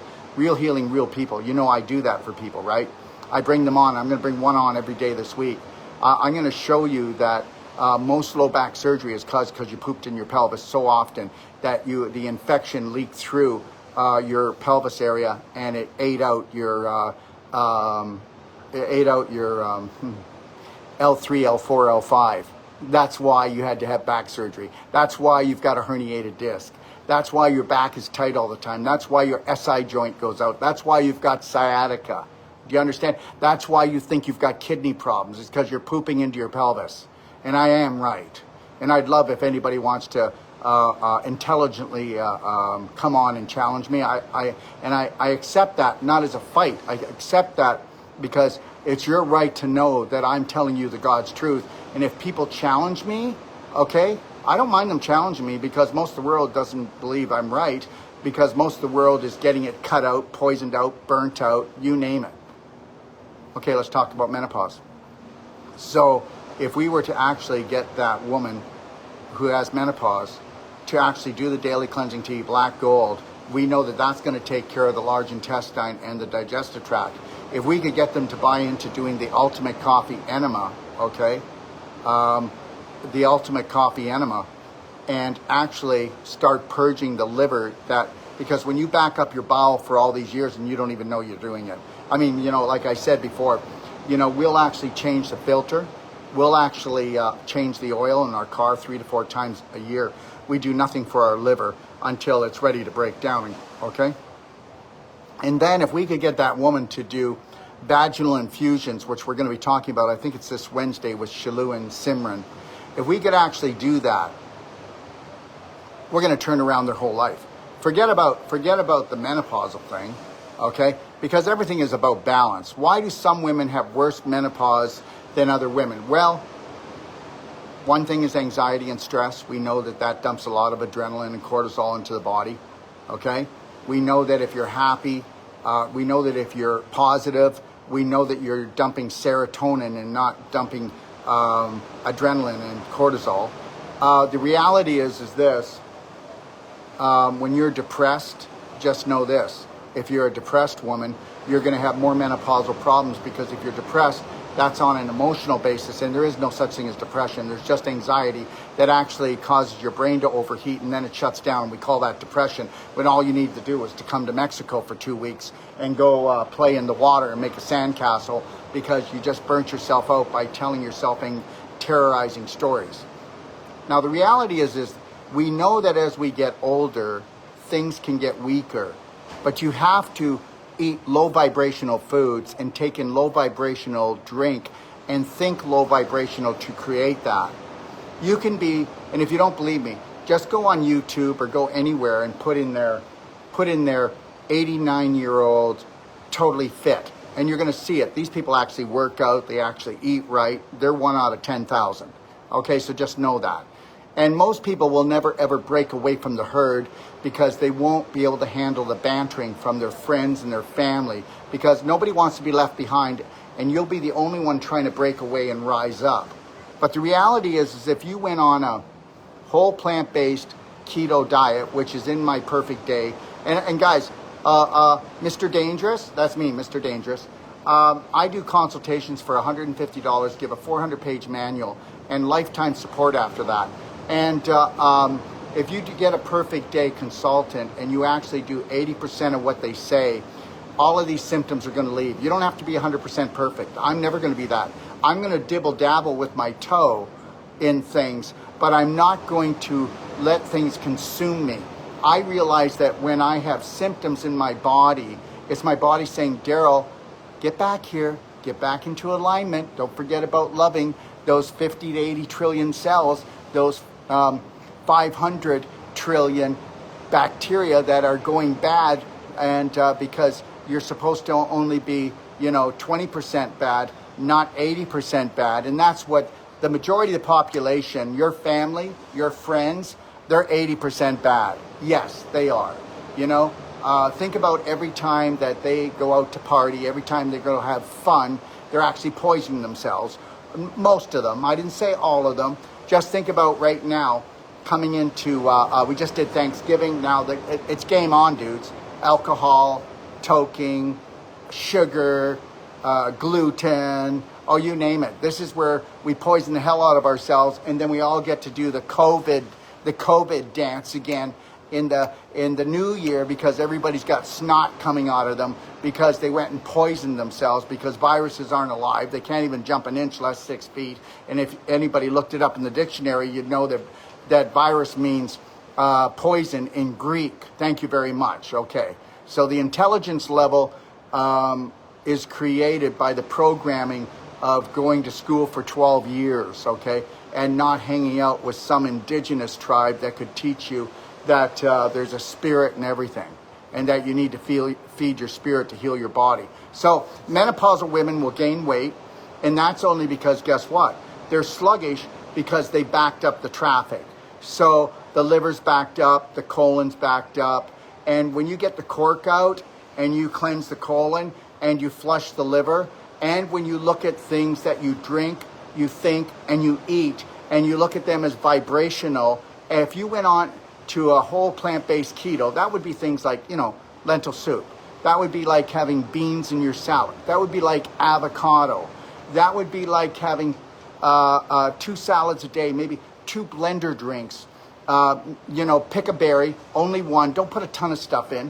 A: people. You know I do that for people, right? I bring them on. I'm going to bring one on every day this week. I'm going to show you that most low back surgery is caused because you pooped in your pelvis so often that the infection leaked through your pelvis area, and it ate out your L3, L4, L5. That's why you had to have back surgery. That's why you've got a herniated disc. That's why your back is tight all the time. That's why your SI joint goes out. That's why you've got sciatica. Do you understand? That's why you think you've got kidney problems. It's because you're pooping into your pelvis. And I am right. And I'd love if anybody wants to intelligently come on and challenge me. I accept that, not as a fight. I accept that because it's your right to know that I'm telling you the God's truth. And if people challenge me, okay, I don't mind them challenging me, because most of the world doesn't believe I'm right, because most of the world is getting it cut out, poisoned out, burnt out, you name it. Okay, let's talk about menopause. So if we were to actually get that woman who has menopause to actually do the daily cleansing tea, black gold, we know that that's going to take care of the large intestine and the digestive tract. If we could get them to buy into doing the ultimate coffee enema, okay, the ultimate coffee enema, and actually start purging the liver, because when you back up your bowel for all these years and you don't even know you're doing it. I mean, like I said before, we'll actually change the filter. We'll actually change the oil in our car 3 to 4 times a year. We do nothing for our liver until it's ready to break down, okay? And then if we could get that woman to do vaginal infusions, which we're going to be talking about, I think it's this Wednesday with Shalu and Simran. If we could actually do that, we're going to turn around their whole life. Forget about the menopausal thing, okay? Because everything is about balance. Why do some women have worse menopause than other women? Well, one thing is anxiety and stress. We know that dumps a lot of adrenaline and cortisol into the body, okay? We know that if you're happy, we know that if you're positive, we know that you're dumping serotonin and not dumping adrenaline and cortisol. The reality is this. When you're depressed, just know this. If you're a depressed woman, you're going to have more menopausal problems, because if you're depressed, that's on an emotional basis, and there is no such thing as depression. There's just anxiety that actually causes your brain to overheat, and then it shuts down. We call that depression, when all you need to do is to come to Mexico for 2 weeks and go play in the water and make a sandcastle, because you just burnt yourself out by telling yourself and terrorizing stories. Now, the reality is we know that as we get older, things can get weaker, but you have to eat low vibrational foods and take in low vibrational drink and think low vibrational to create that. You can be, and if you don't believe me, just go on YouTube or go anywhere and put in their 89-year-old totally fit, and you're going to see it. These people actually work out, they actually eat right. They're 1 out of 10,000. Okay, so just know that. And most people will never ever break away from the herd, because they won't be able to handle the bantering from their friends and their family, because nobody wants to be left behind, and you'll be the only one trying to break away and rise up. But the reality is if you went on a whole plant-based keto diet, which is in my perfect day, and guys, Mr. Dangerous, that's me, Mr. Dangerous, I do consultations for $150, give a 400-page manual, and lifetime support after that. And if you get a perfect day consultant and you actually do 80% of what they say, all of these symptoms are going to leave. You don't have to be 100% perfect. I'm never going to be that. I'm going to dibble dabble with my toe in things, but I'm not going to let things consume me. I realize that when I have symptoms in my body, it's my body saying, Daryl, get back here, get back into alignment. Don't forget about loving those 50 to 80 trillion cells, those 500 trillion bacteria that are going bad, and because you're supposed to only be 20% bad, not 80% bad. And that's what the majority of the population, your family, your friends, they're 80% bad. Yes, they are. Think about every time that they go out to party, every time they go to have fun, they're actually poisoning themselves. Most of them. I didn't say all of them. Just think about right now, coming into, we just did Thanksgiving. Now it's game on, dudes. Alcohol, toking, sugar, gluten, oh, you name it. This is where we poison the hell out of ourselves, and then we all get to do the COVID dance again. in the new year because everybody's got snot coming out of them because they went and poisoned themselves, because viruses aren't alive. They can't even jump an inch, less 6 feet. And if anybody looked it up in the dictionary, you'd know that virus means poison in Greek. Thank you very much. Okay. So the intelligence level is created by the programming of going to school for 12 years, okay, and not hanging out with some indigenous tribe that could teach you that there's a spirit and everything, and that you need to feed your spirit to heal your body. So menopausal women will gain weight, and that's only because, guess what? They're sluggish because they backed up the traffic. So the liver's backed up, the colon's backed up, and when you get the cork out and you cleanse the colon and you flush the liver, and when you look at things that you drink, you think, and you eat, and you look at them as vibrational, if you went on to a whole plant-based keto, that would be things like, lentil soup. That would be like having beans in your salad. That would be like avocado. That would be like having 2 salads a day, maybe 2 blender drinks. Pick a berry, only one. Don't put a ton of stuff in,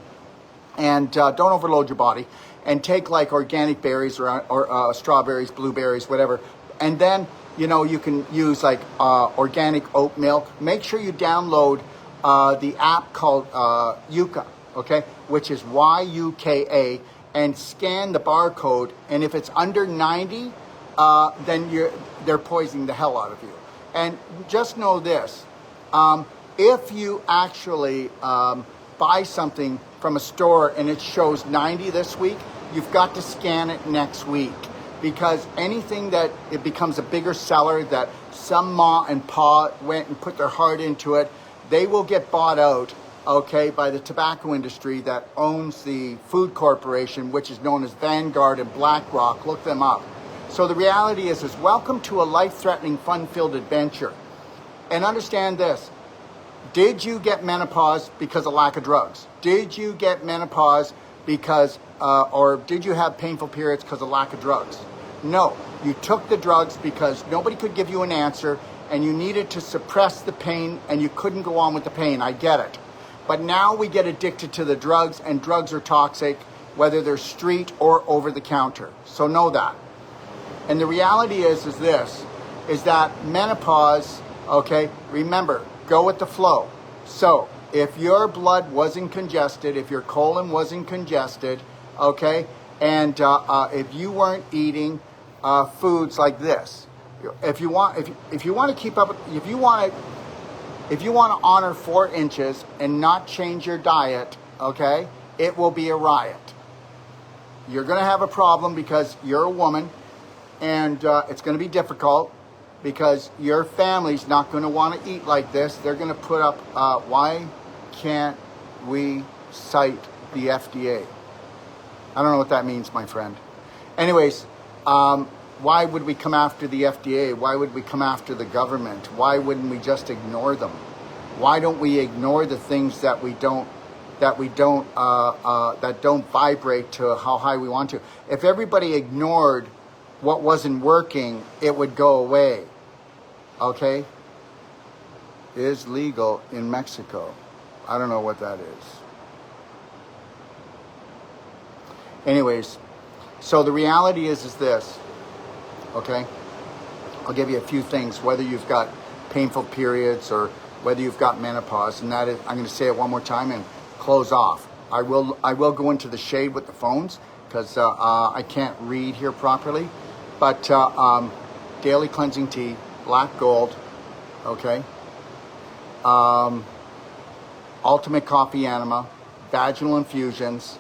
A: and don't overload your body. And take like organic berries or strawberries, blueberries, whatever. And then, you can use like organic oat milk. Make sure you download the app called Yuka, okay, which is YUKA, and scan the barcode. And if it's under 90, then they're poisoning the hell out of you. And just know this, if you actually buy something from a store and it shows 90 this week, you've got to scan it next week, because anything that it becomes a bigger seller, that some ma and pa went and put their heart into it, they will get bought out, okay, by the tobacco industry that owns the food corporation, which is known as Vanguard and BlackRock. Look them up. So the reality is welcome to a life-threatening, fun-filled adventure. And understand this. Did you get menopause because of lack of drugs? Did you get menopause because, or did you have painful periods because of lack of drugs? No, you took the drugs because nobody could give you an answer, and you needed to suppress the pain, and you couldn't go on with the pain. I get it. But now we get addicted to the drugs, and drugs are toxic, whether they're street or over the counter. So know that. And the reality is that menopause, okay, remember, go with the flow. So if your blood wasn't congested, if your colon wasn't congested, okay, and if you weren't eating foods like this, if you want to keep up, if you want to honor 4 inches and not change your diet, okay, it will be a riot. You're going to have a problem because you're a woman, and it's going to be difficult, because your family's not going to want to eat like this. They're going to put up, why can't we cite the FDA? I don't know what that means, my friend. Anyways, why would we come after the FDA? Why would we come after the government? Why wouldn't we just ignore them? Why don't we ignore the things that don't vibrate to how high we want to? If everybody ignored what wasn't working, it would go away. Okay? Is legal in Mexico. I don't know what that is. Anyways, so the reality is this, okay? I'll give you a few things, whether you've got painful periods or whether you've got menopause, and that is, I'm going to say it one more time and close off. I will go into the shade with the phones because I can't read here properly. But daily cleansing tea, black gold, okay? Ultimate coffee enema, vaginal infusions,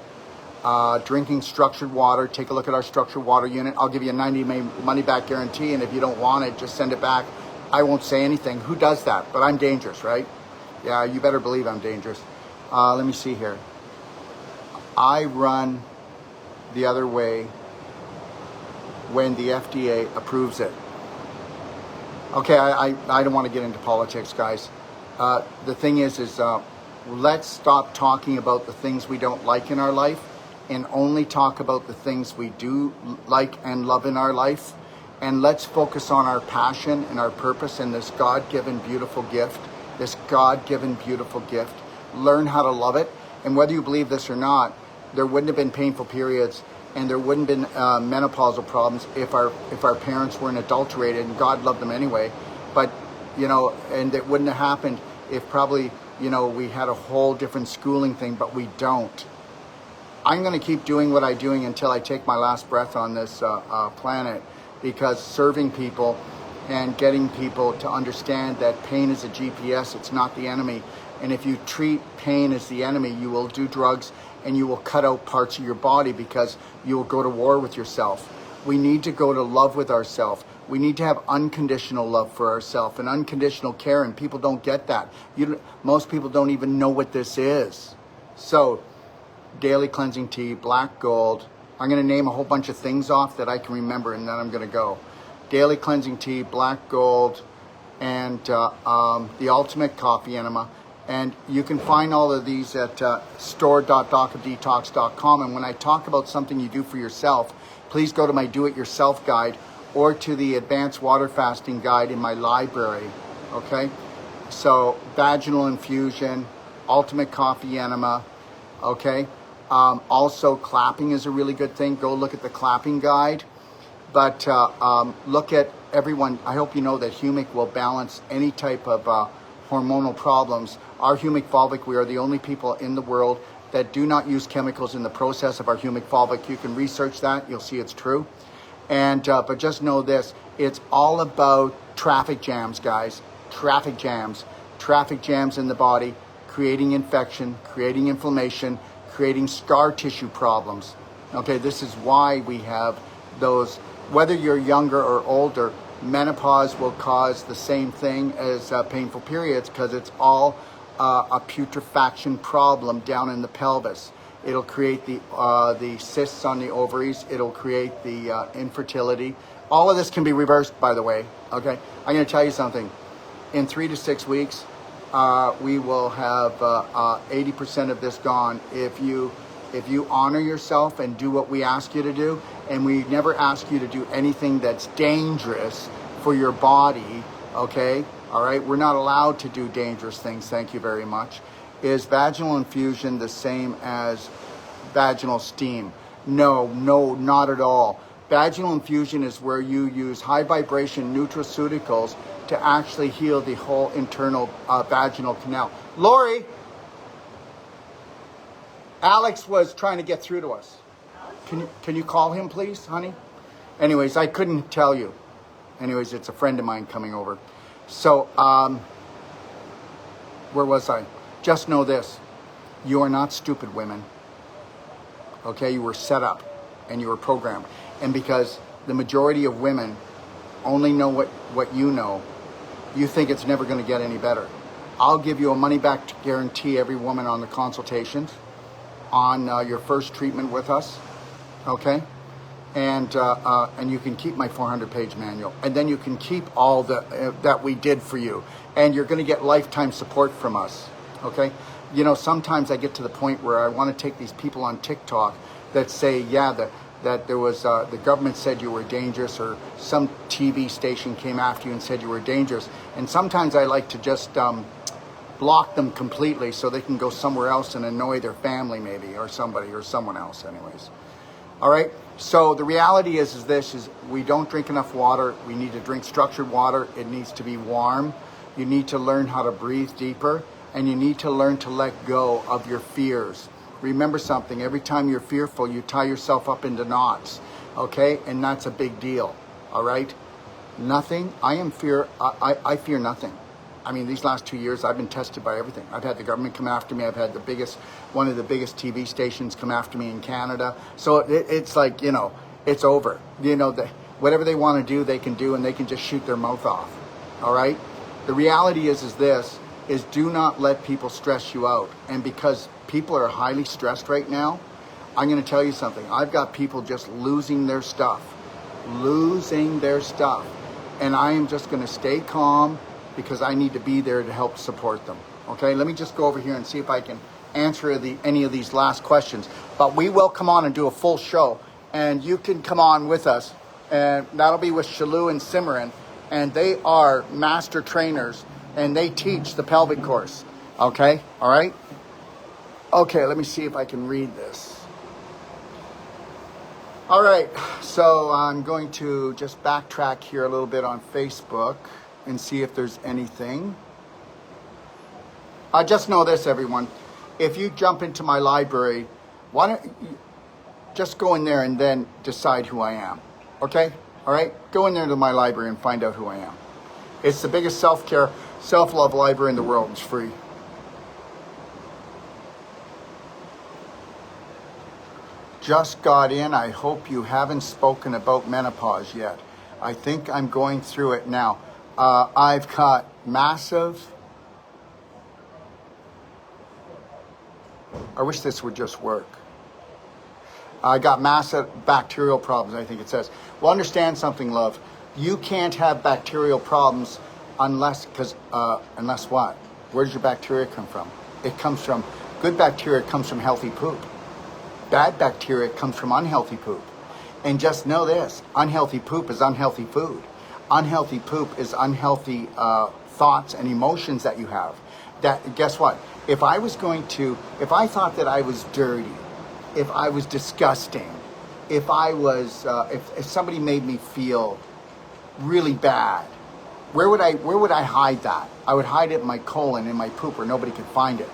A: drinking structured water. Take a look at our structured water unit. I'll give you a 90-day money-back guarantee, and if you don't want it, just send it back. I won't say anything. Who does that? But I'm dangerous, right? Yeah, you better believe I'm dangerous. Let me see here. I run the other way when the FDA approves it. Okay, I don't want to get into politics, guys. The thing is let's stop talking about the things we don't like in our life and only talk about the things we do like and love in our life. And let's focus on our passion and our purpose and this God-given beautiful gift, learn how to love it. And whether you believe this or not, there wouldn't have been painful periods, and there wouldn't have been menopausal problems if our parents weren't adulterated, and God loved them anyway. But, and it wouldn't have happened if probably, we had a whole different schooling thing, but we don't. I'm going to keep doing what I'm doing until I take my last breath on this planet, because serving people and getting people to understand that pain is a GPS, it's not the enemy. And if you treat pain as the enemy, you will do drugs and you will cut out parts of your body because you will go to war with yourself. We need to go to love with ourselves. We need to have unconditional love for ourselves and unconditional care, and people don't get that. Most people don't even know what this is. So, daily cleansing tea, black gold. I'm going to name a whole bunch of things off that I can remember, and then I'm going to go. Daily cleansing tea, black gold, and the ultimate coffee enema. And you can find all of these at store.docofdetox.com. And when I talk about something you do for yourself, please go to my do-it-yourself guide or to the advanced water fasting guide in my library, okay? So vaginal infusion, ultimate coffee enema, okay? Also clapping is a really good thing. Go look at the clapping guide. But look at everyone. I hope you know that Humic will balance any type of hormonal problems. Our Humic Fulvic, we are the only people in the world that do not use chemicals in the process of our Humic Fulvic. You can research that. You'll see it's true. And but just know this, it's all about traffic jams, guys. Traffic jams in the body, creating infection, creating inflammation, creating scar tissue problems. Okay, this is why we have those, whether you're younger or older, menopause will cause the same thing as painful periods, because it's all a putrefaction problem down in the pelvis. It'll create the cysts on the ovaries. It'll create the infertility. All of this can be reversed, by the way. Okay, I'm going to tell you something. In 3 to 6 weeks, we will have 80% of this gone. If you honor yourself and do what we ask you to do, and we never ask you to do anything that's dangerous for your body. Okay, all right. We're not allowed to do dangerous things. Thank you very much. Is vaginal infusion the same as vaginal steam? No, not at all. Vaginal infusion is where you use high vibration nutraceuticals to actually heal the whole internal vaginal canal. Lori, Alex was trying to get through to us. Can you call him, please, honey? Anyways, I couldn't tell you. Anyways, it's a friend of mine coming over. So, where was I? Just know this. You are not stupid, women. Okay? You were set up and you were programmed. And because the majority of women only know what you know, you think it's never going to get any better. I'll give you a money-back guarantee, every woman, on the consultations, on your first treatment with us. Okay? And you can keep my 400-page manual. And then you can keep all that we did for you. And you're going to get lifetime support from us. Okay? Sometimes I get to the point where I want to take these people on TikTok that say, that there was, the government said you were dangerous, or some TV station came after you and said you were dangerous. And sometimes I like to just block them completely so they can go somewhere else and annoy their family maybe, or somebody, or someone else anyways. All right? So the reality is we don't drink enough water. We need to drink structured water. It needs to be warm. You need to learn how to breathe deeper, and you need to learn to let go of your fears. Remember something, every time you're fearful, you tie yourself up into knots, okay? And that's a big deal, all right? Nothing, I fear nothing. I mean, these last 2 years, I've been tested by everything. I've had the government come after me. I've had one of the biggest TV stations come after me in Canada. So it's like, it's over. Whatever they want to do, they can do, and they can just shoot their mouth off, all right? The reality is do not let people stress you out. And because people are highly stressed right now, I'm going to tell you something. I've got people just losing their stuff. And I am just going to stay calm, because I need to be there to help support them. Okay, let me just go over here and see if I can answer any of these last questions. But we will come on and do a full show, and you can come on with us, and that'll be with Shalou and Simran, and they are master trainers, and they teach the pelvic course. Okay, all right? Okay, let me see if I can read this. All right, so I'm going to just backtrack here a little bit on Facebook and see if there's anything. Just know this, everyone. If you jump into my library, why don't you just go in there and then decide who I am, okay? All right, go in there to my library and find out who I am. It's the biggest self-care, self-love library in the world. It's free. Just got in. I hope you haven't spoken about menopause yet. I think I'm going through it now. I've got massive... I wish this would just work. I got massive bacterial problems, I think it says. Well, understand something, love. You can't have bacterial problems unless what? Where does your bacteria come from? It comes from, good bacteria comes from healthy poop. Bad bacteria comes from unhealthy poop. And just know this, unhealthy poop is unhealthy food. Unhealthy poop is unhealthy thoughts and emotions that you have. That, guess what? If I thought that I was dirty, if I was disgusting, if somebody made me feel really bad, where would I hide that? I would hide it in my colon, in my poop, where nobody could find it.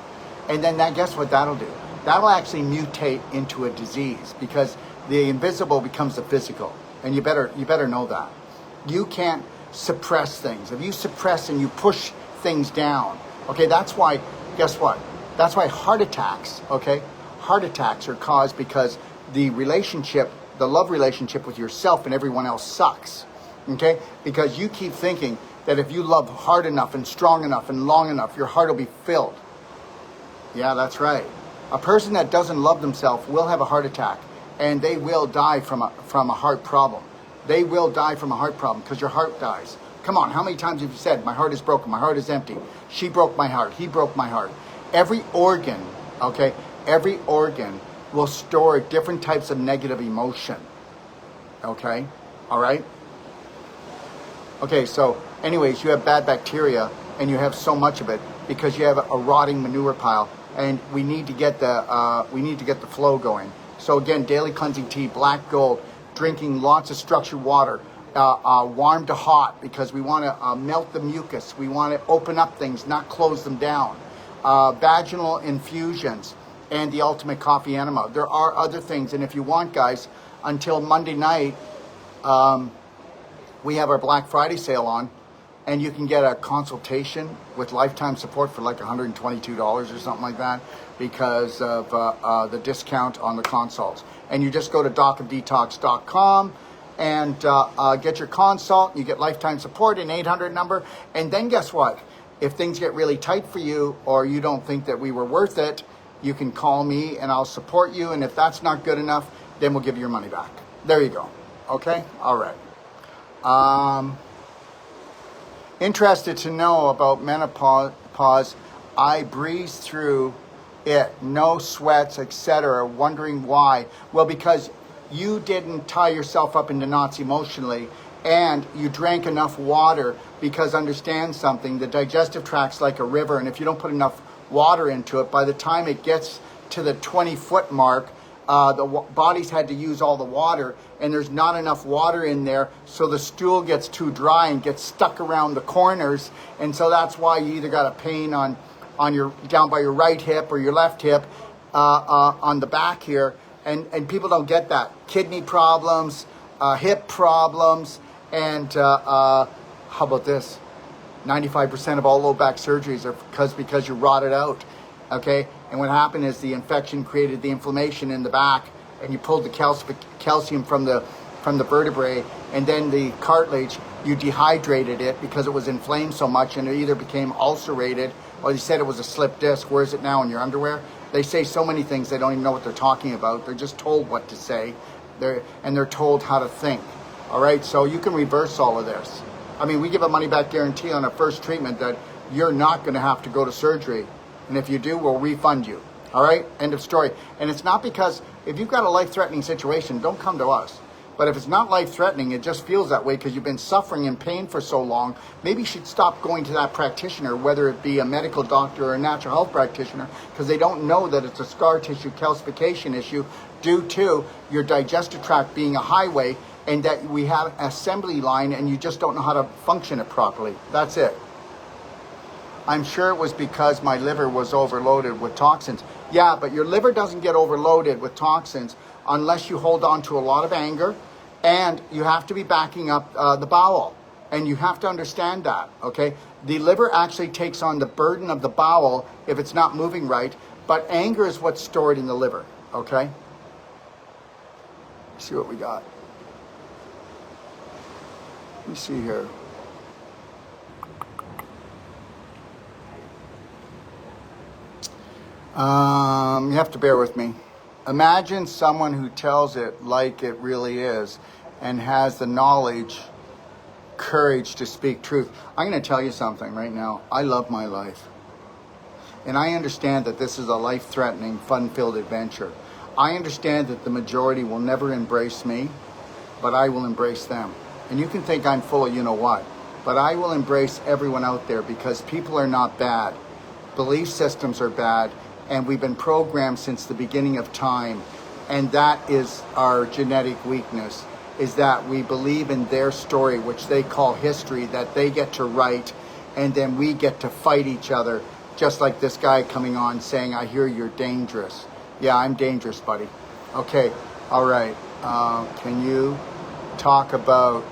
A: And then guess what that'll do? That'll actually mutate into a disease, because the invisible becomes the physical. And you better know that. You can't suppress things. If you suppress and you push things down, okay, that's why, guess what? That's why heart attacks, okay? Heart attacks are caused because the love relationship with yourself and everyone else sucks, okay? Because you keep thinking that if you love hard enough and strong enough and long enough, your heart will be filled. Yeah, that's right. A person that doesn't love themselves will have a heart attack, and they will die from a heart problem. They will die from a heart problem because your heart dies. Come on, how many times have you said, my heart is broken, my heart is empty. She broke my heart, he broke my heart. Every organ, okay, every organ will store different types of negative emotion. Okay, all right? Okay, so anyways, you have bad bacteria and you have so much of it because you have a rotting manure pile, and we need to get the flow going. So again, daily cleansing tea, black gold, drinking lots of structured water, warm to hot, because we want to melt the mucus. We want to open up things, not close them down. Vaginal infusions, and the ultimate coffee enema. There are other things, and if you want, guys, until Monday night, we have our Black Friday sale on, and you can get a consultation with lifetime support for like $122 or something like that, because of the discount on the consults. And you just go to docofdetox.com and get your consult. You get lifetime support, an 800 number, and then guess what? If things get really tight for you, or you don't think that we were worth it, you can call me and I'll support you. And if that's not good enough, then we'll give you your money back. There you go. Okay? All right. Interested to know about menopause. I breezed through it. No sweats, etc. Wondering why. Well, because you didn't tie yourself up into knots emotionally, and you drank enough water, because understand something, the digestive tract's like a river, and if you don't put enough water into it, by the time it gets to the 20-foot mark, the body's had to use all the water, and there's not enough water in there, so the stool gets too dry and gets stuck around the corners, and so that's why you either got a pain on your down by your right hip or your left hip, on the back here, and people don't get that. Kidney problems, hip problems, and how about this? 95% of all low back surgeries are because you rotted out, okay? And what happened is the infection created the inflammation in the back, and you pulled the calcium from the vertebrae, and then the cartilage, you dehydrated it because it was inflamed so much, and it either became ulcerated, or they said it was a slip disc. Where is it now, in your underwear? They say so many things they don't even know what they're talking about. They're just told what to say, and they're told how to think. All right, so you can reverse all of this. I mean, we give a money-back guarantee on a first treatment that you're not going to have to go to surgery. And if you do, we'll refund you. All right, end of story. And it's not because, if you've got a life-threatening situation, don't come to us. But if it's not life-threatening, it just feels that way because you've been suffering in pain for so long, maybe you should stop going to that practitioner, whether it be a medical doctor or a natural health practitioner, because they don't know that it's a scar tissue calcification issue due to your digestive tract being a highway, and that we have an assembly line and you just don't know how to function it properly. That's it. I'm sure it was because my liver was overloaded with toxins. Yeah, but your liver doesn't get overloaded with toxins unless you hold on to a lot of anger, and you have to be backing up the bowel. And you have to understand that, okay? The liver actually takes on the burden of the bowel if it's not moving right, but anger is what's stored in the liver, okay? Let's see what we got. Let me see here. You have to bear with me. Imagine someone who tells it like it really is and has the knowledge, courage to speak truth. I'm going to tell you something right now. I love my life. And I understand that this is a life-threatening, fun-filled adventure. I understand that the majority will never embrace me, but I will embrace them. And you can think I'm full of you-know-what, but I will embrace everyone out there because people are not bad. Belief systems are bad. And we've been programmed since the beginning of time. And that is our genetic weakness, is that we believe in their story, which they call history, that they get to write, and then we get to fight each other. Just like this guy coming on saying, I hear you're dangerous. Yeah, I'm dangerous, buddy. Okay, all right. Can you talk about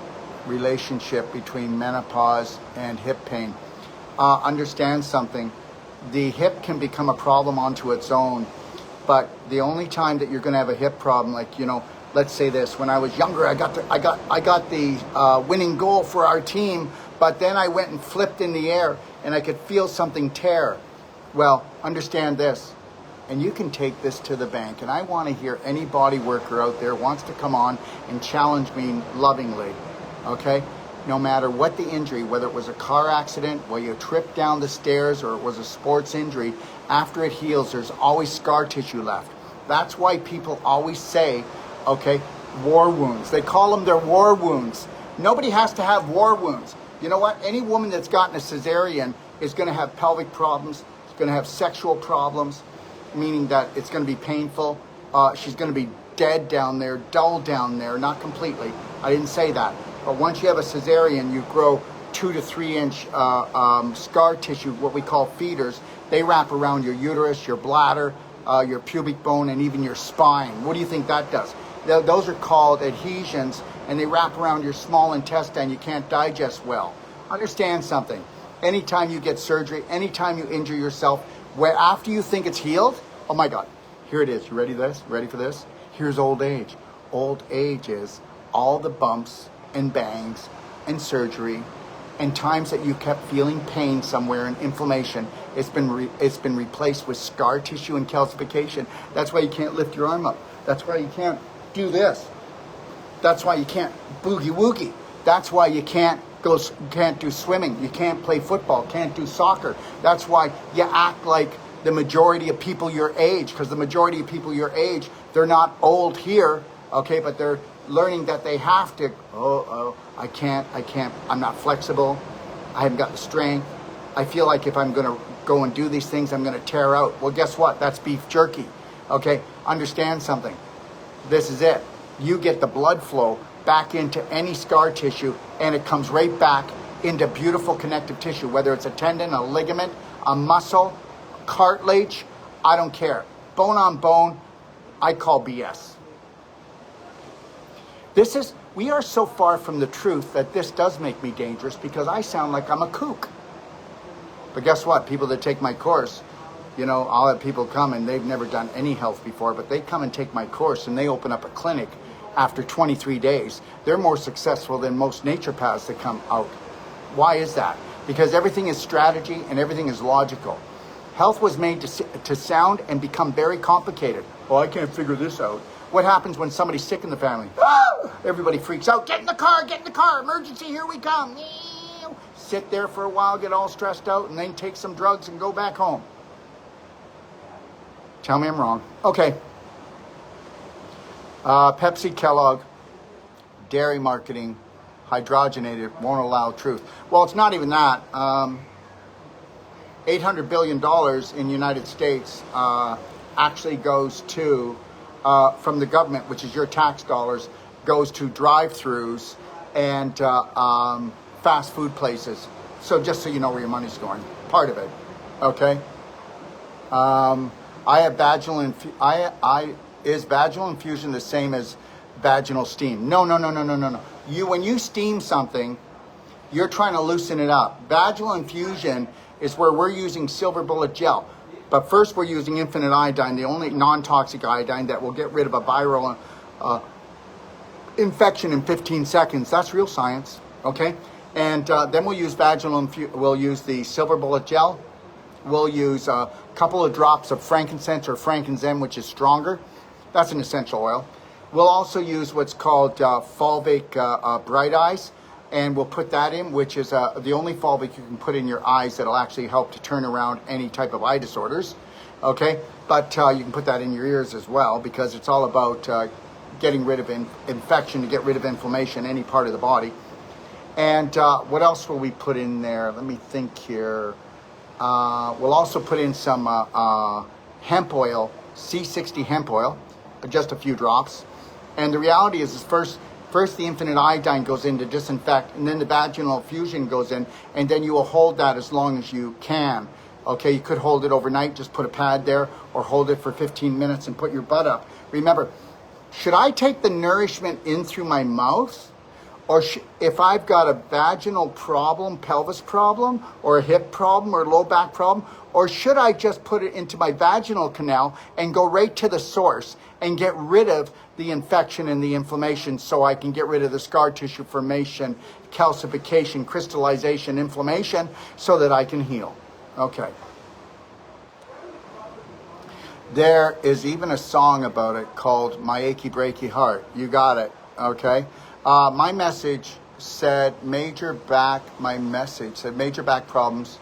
A: relationship between menopause and hip pain? Understand something. The hip can become a problem onto its own, but the only time that you're going to have a hip problem, like, you know, let's say this: when I was younger, I got the winning goal for our team, but then I went and flipped in the air, and I could feel something tear. Well, understand this, and you can take this to the bank. And I want to hear any body worker out there wants to come on and challenge me lovingly, okay? No matter what the injury, whether it was a car accident, where you tripped down the stairs, or it was a sports injury, after it heals, there's always scar tissue left. That's why people always say, okay, war wounds. They call them their war wounds. Nobody has to have war wounds. You know what? Any woman that's gotten a cesarean is going to have pelvic problems, is going to have sexual problems, meaning that it's going to be painful. She's going to be dead down there, dull down there, not completely. I didn't say that. But once you have a cesarean, you grow 2 to 3 inch scar tissue, what we call feeders. They wrap around your uterus, your bladder, your pubic bone, and even your spine. What do you think that does? Those are called adhesions, and they wrap around your small intestine. You can't digest well. Understand something. Anytime you get surgery, anytime you injure yourself, where after you think it's healed, oh my God, here it is. You ready for this? Here's old age. Old age is all the bumps and bangs and surgery and times that you kept feeling pain somewhere and inflammation. It's been replaced with scar tissue and calcification. That's why you can't lift your arm up. That's why you can't do this. That's why you can't boogie woogie. That's why you can't do swimming. You can't play football. Can't do soccer. That's why you act like the majority of people your age, because the majority of people your age, they're not old here, okay, but they're learning that they have to, I can't, I'm not flexible, I haven't got the strength, I feel like if I'm gonna go and do these things, I'm gonna tear out. Well, guess what? That's beef jerky, okay? Understand something. This is it. You get the blood flow back into any scar tissue, and it comes right back into beautiful connective tissue, whether it's a tendon, a ligament, a muscle, cartilage, I don't care. Bone on bone, I call BS. We are so far from the truth that this does make me dangerous because I sound like I'm a kook. But guess what? People that take my course, you know, I'll have people come and they've never done any health before, but they come and take my course and they open up a clinic after 23 days. They're more successful than most naturopaths that come out. Why is that? Because everything is strategy and everything is logical. Health was made to sound and become very complicated. Oh, I can't figure this out. What happens when somebody's sick in the family? Ah! Everybody freaks out. Get in the car, emergency, here we come. Sit there for a while, get all stressed out, and then take some drugs and go back home. Tell me I'm wrong. Okay. Pepsi, Kellogg. dairy marketing, hydrogenated, won't allow truth. Well, it's not even that. $800 billion in the United States actually goes to, from the government, which is your tax dollars, goes to drive-thrus and fast food places. So just so you know where your money's going, part of it, okay? I have vaginal is vaginal infusion the same as vaginal steam? No. When you steam something, you're trying to loosen it up. Vaginal infusion is where we're using silver bullet gel. But first we're using infinite iodine, the only non-toxic iodine that will get rid of a viral infection in 15 seconds. That's real science, okay? And then we'll use we'll use the silver bullet gel. We'll use a couple of drops of frankincense or frankincense, which is stronger. That's an essential oil. We'll also use what's called fulvic bright eyes, and we'll put that in, which is the only fulvic you can put in your eyes that'll actually help to turn around any type of eye disorders, okay? But you can put that in your ears as well, because it's all about getting rid of infection, to get rid of inflammation, any part of the body. And what else will we put in there? Let me think here. We'll also put in some hemp oil, C60 hemp oil, just a few drops. And the reality is first the infinite iodine goes in to disinfect, and then the vaginal infusion goes in, and then you will hold that as long as you can. Okay, you could hold it overnight, just put a pad there, or hold it for 15 minutes and put your butt up. Remember, should I take the nourishment in through my mouth? Or if I've got a vaginal problem, pelvis problem, or a hip problem, or low back problem, or should I just put it into my vaginal canal and go right to the source and get rid of the infection and the inflammation, so I can get rid of the scar tissue formation, calcification, crystallization, inflammation, so that I can heal? Okay. There is even a song about it called My Achy Breaky Heart. You got it, okay? My message said major back problems,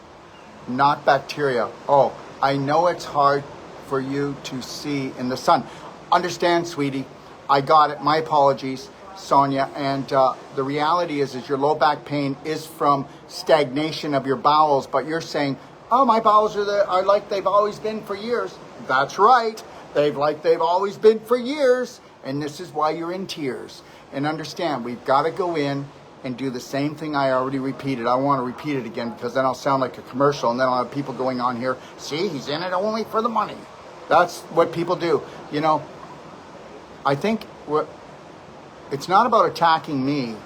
A: not bacteria. Oh, I know it's hard for you to see in the sun. Understand, sweetie, I got it. My apologies, Sonia. And the reality is your low back pain is from stagnation of your bowels, but you're saying, oh, my bowels are like they've always been for years. That's right. They've always been for years. And this is why you're in tears. And understand, we've got to go in and do the same thing I already repeated. I want to repeat it again, because then I'll sound like a commercial, and then I'll have people going on here, see, he's in it only for the money. That's what people do. You know, I think it's not about attacking me.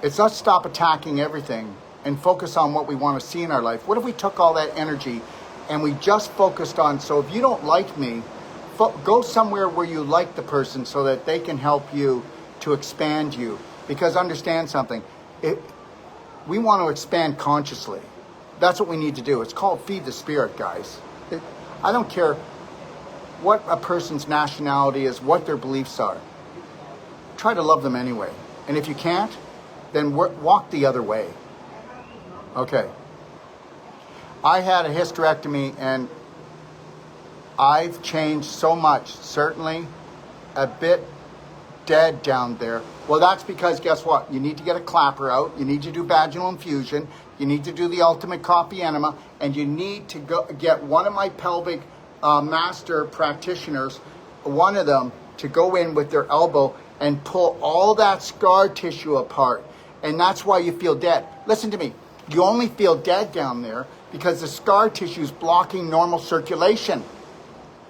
A: It's let's stop attacking everything and focus on what we want to see in our life. What if we took all that energy and we just focused on, so if you don't like me, go somewhere where you like the person, so that they can help you to expand you. Because understand something, we want to expand consciously. That's what we need to do. It's called feed the spirit, guys. I don't care what a person's nationality is, what their beliefs are. Try to love them anyway. And if you can't, then walk the other way. Okay. I had a hysterectomy, and I've changed so much, certainly a bit dead down there. Well, that's because guess what? You need to get a clapper out. You need to do vaginal infusion. You need to do the ultimate coffee enema, and you need to go get one of my pelvic master practitioners, one of them, to go in with their elbow and pull all that scar tissue apart. And that's why you feel dead. Listen to me. You only feel dead down there because the scar tissue is blocking normal circulation.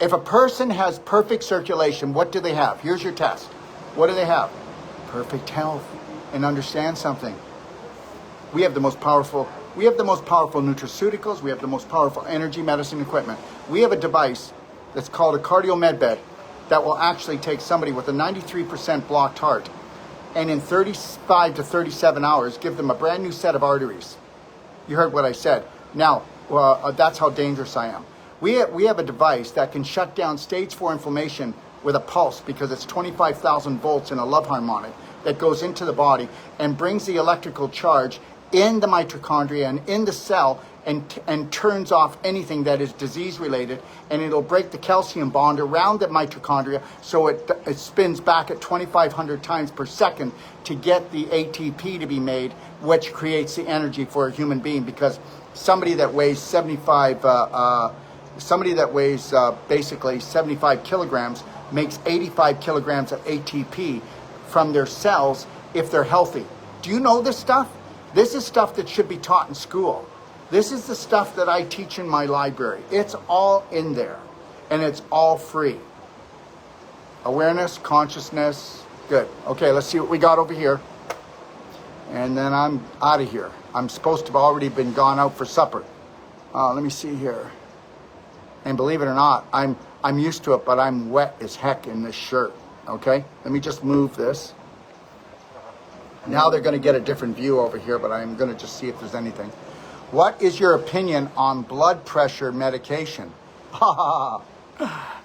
A: If a person has perfect circulation, what do they have? Here's your test. What do they have? Perfect health. And understand something. We have the most powerful nutraceuticals. We have the most powerful energy medicine equipment. We have a device that's called a cardio med bed that will actually take somebody with a 93% blocked heart, and in 35 to 37 hours, give them a brand new set of arteries. You heard what I said. Now, that's how dangerous I am. We have a device that can shut down stage 4 inflammation with a pulse, because it's 25,000 volts in a love harmonic that goes into the body and brings the electrical charge in the mitochondria and in the cell and turns off anything that is disease related, and it'll break the calcium bond around the mitochondria so it spins back at 2,500 times per second to get the ATP to be made, which creates the energy for a human being. Because somebody that weighs basically 75 kilograms makes 85 kilograms of ATP from their cells if they're healthy. Do you know this stuff? This is stuff that should be taught in school. This is the stuff that I teach in my library. It's all in there, and it's all free. Awareness, consciousness, good. Okay, let's see what we got over here. And then I'm out of here. I'm supposed to have already been gone out for supper. Let me see here. And believe it or not, I'm used to it, but I'm wet as heck in this shirt. Okay, let me just move this. Now they're going to get a different view over here, but I'm going to just see if there's anything. What is your opinion on blood pressure medication?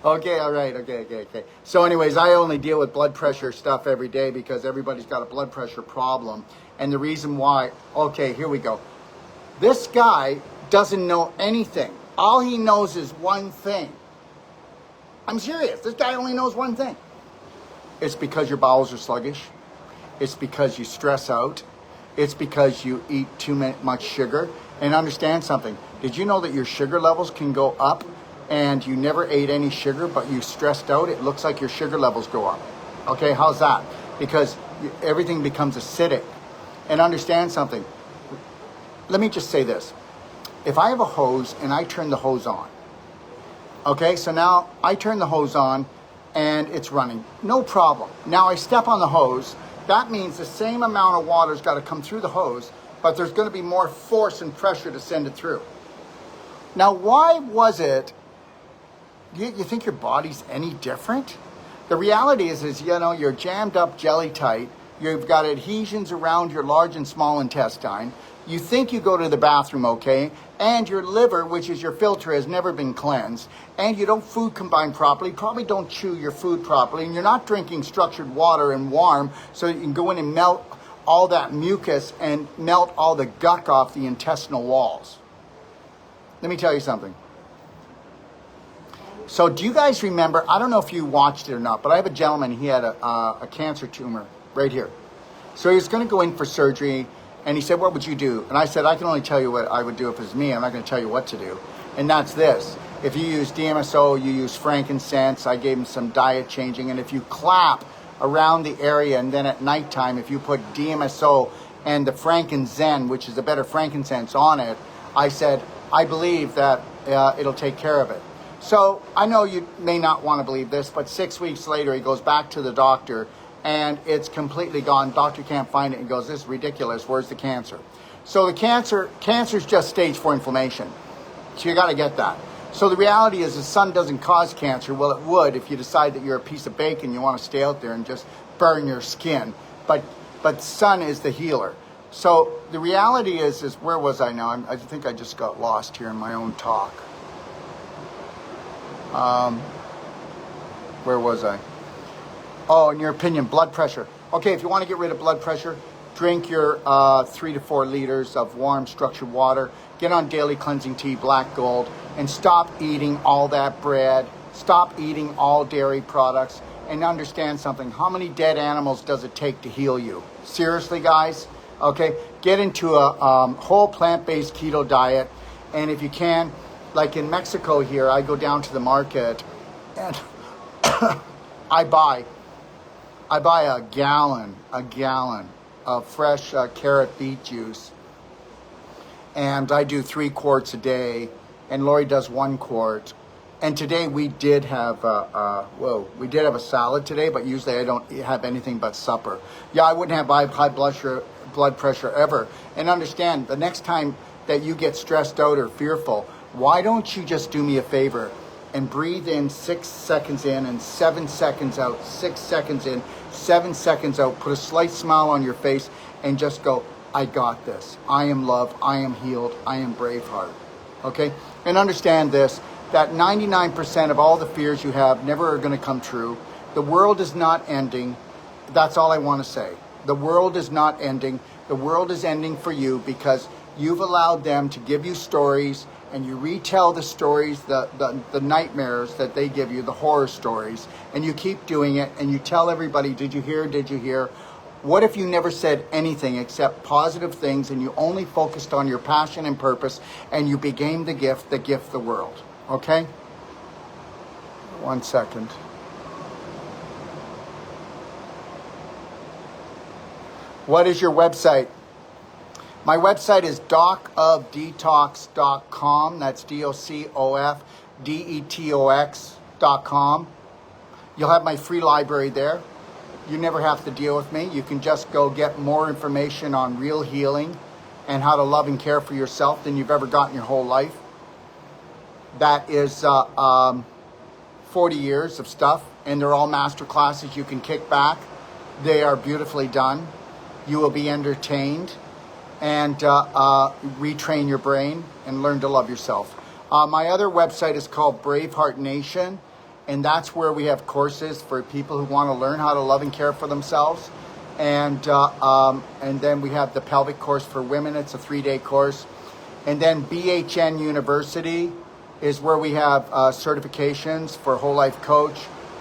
A: Okay, all right, okay. So anyways, I only deal with blood pressure stuff every day because everybody's got a blood pressure problem. And the reason why, okay, here we go. This guy doesn't know anything. All he knows is one thing. I'm serious. This guy only knows one thing. It's because your bowels are sluggish. It's because you stress out. It's because you eat too much sugar. And understand something. Did you know that your sugar levels can go up and you never ate any sugar, but you stressed out? It looks like your sugar levels go up. Okay, how's that? Because everything becomes acidic. And understand something. Let me just say this. If I have a hose and I turn the hose on, okay, so now I turn the hose on and it's running. No problem. Now I step on the hose. That means the same amount of water's got to come through the hose, but there's going to be more force and pressure to send it through. Now, why was it, you think your body's any different? The reality is, you know, you're jammed up jelly tight. You've got adhesions around your large and small intestine. You think you go to the bathroom okay, and your liver, which is your filter, has never been cleansed, and you don't food combine properly, probably don't chew your food properly, and you're not drinking structured water and warm so you can go in and melt all that mucus and melt all the guck off the intestinal walls. Let me tell you something. So do you guys remember, I don't know if you watched it or not, but I have a gentleman, he had a cancer tumor right here. So he was going to go in for surgery, and he said, what would you do? And I said, I can only tell you what I would do if it was me. I'm not going to tell you what to do. And that's this. If you use DMSO, you use frankincense. I gave him some diet changing. And if you clap around the area, and then at nighttime, if you put DMSO and the frankincense, which is a better frankincense, on it, I said, I believe that it'll take care of it. So I know you may not want to believe this, but 6 weeks later, he goes back to the doctor, and it's completely gone. Doctor can't find it and goes, this is ridiculous. Where's the cancer? So the cancer's just stage 4 inflammation. So you got to get that. So the reality is the sun doesn't cause cancer. Well, it would if you decide that you're a piece of bacon, you want to stay out there and just burn your skin. But sun is the healer. So the reality is where was I now? I think I just got lost here in my own talk. Where was I? Oh, in your opinion, blood pressure. Okay, if you want to get rid of blood pressure, drink your 3 to 4 liters of warm structured water. Get on daily cleansing tea, Black Gold, and stop eating all that bread. Stop eating all dairy products, and understand something. How many dead animals does it take to heal you? Seriously, guys? Okay, get into a whole plant-based keto diet, and if you can, like in Mexico here, I go down to the market, and I buy a gallon of fresh carrot beet juice, and I do 3 quarts a day, and Lori does 1 quart. And today we did have we did have a salad today, but usually I don't have anything but supper. Yeah, I wouldn't have high blood pressure ever. And understand, the next time that you get stressed out or fearful, why don't you just do me a favor and breathe in 6 seconds in and 7 seconds out, 6 seconds in, 7 seconds out, put a slight smile on your face and just go, I got this. I am loved. I am healed. I am Braveheart. Okay? And understand this, that 99% of all the fears you have never are going to come true. The world is not ending. That's all I want to say. The world is not ending. The world is ending for you because You've allowed them to give you stories, and you retell the stories, the nightmares that they give you, the horror stories, and you keep doing it, and you tell everybody, did you hear, did you hear? What if you never said anything except positive things, and you only focused on your passion and purpose, and you became the gift that gift the world? Okay? 1 second. What is your website? My website is docofdetox.com. That's DOCOFDETOX.com. You'll have my free library there. You never have to deal with me. You can just go get more information on real healing and how to love and care for yourself than you've ever gotten your whole life. That is 40 years of stuff, and they're all master classes you can kick back. They are beautifully done. You will be entertained and retrain your brain and learn to love yourself. My other website is called Braveheart Nation, and that's where we have courses for people who want to learn how to love and care for themselves. And then we have the pelvic course for women. It's a 3-day course. And then BHN University is where we have certifications for whole life coach,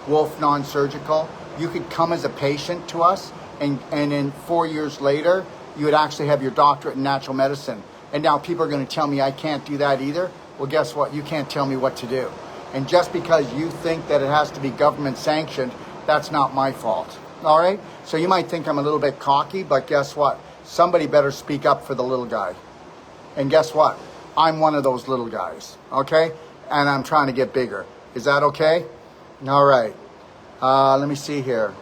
A: Wolf Non-Surgical. You could come as a patient to us, and then 4 years later, you would actually have your doctorate in natural medicine. And now people are going to tell me I can't do that either. Well, guess what? You can't tell me what to do. And just because you think that it has to be government sanctioned, that's not my fault. All right? So you might think I'm a little bit cocky, but guess what? Somebody better speak up for the little guy. And guess what? I'm one of those little guys. Okay? And I'm trying to get bigger. Is that okay? All right. Let me see here.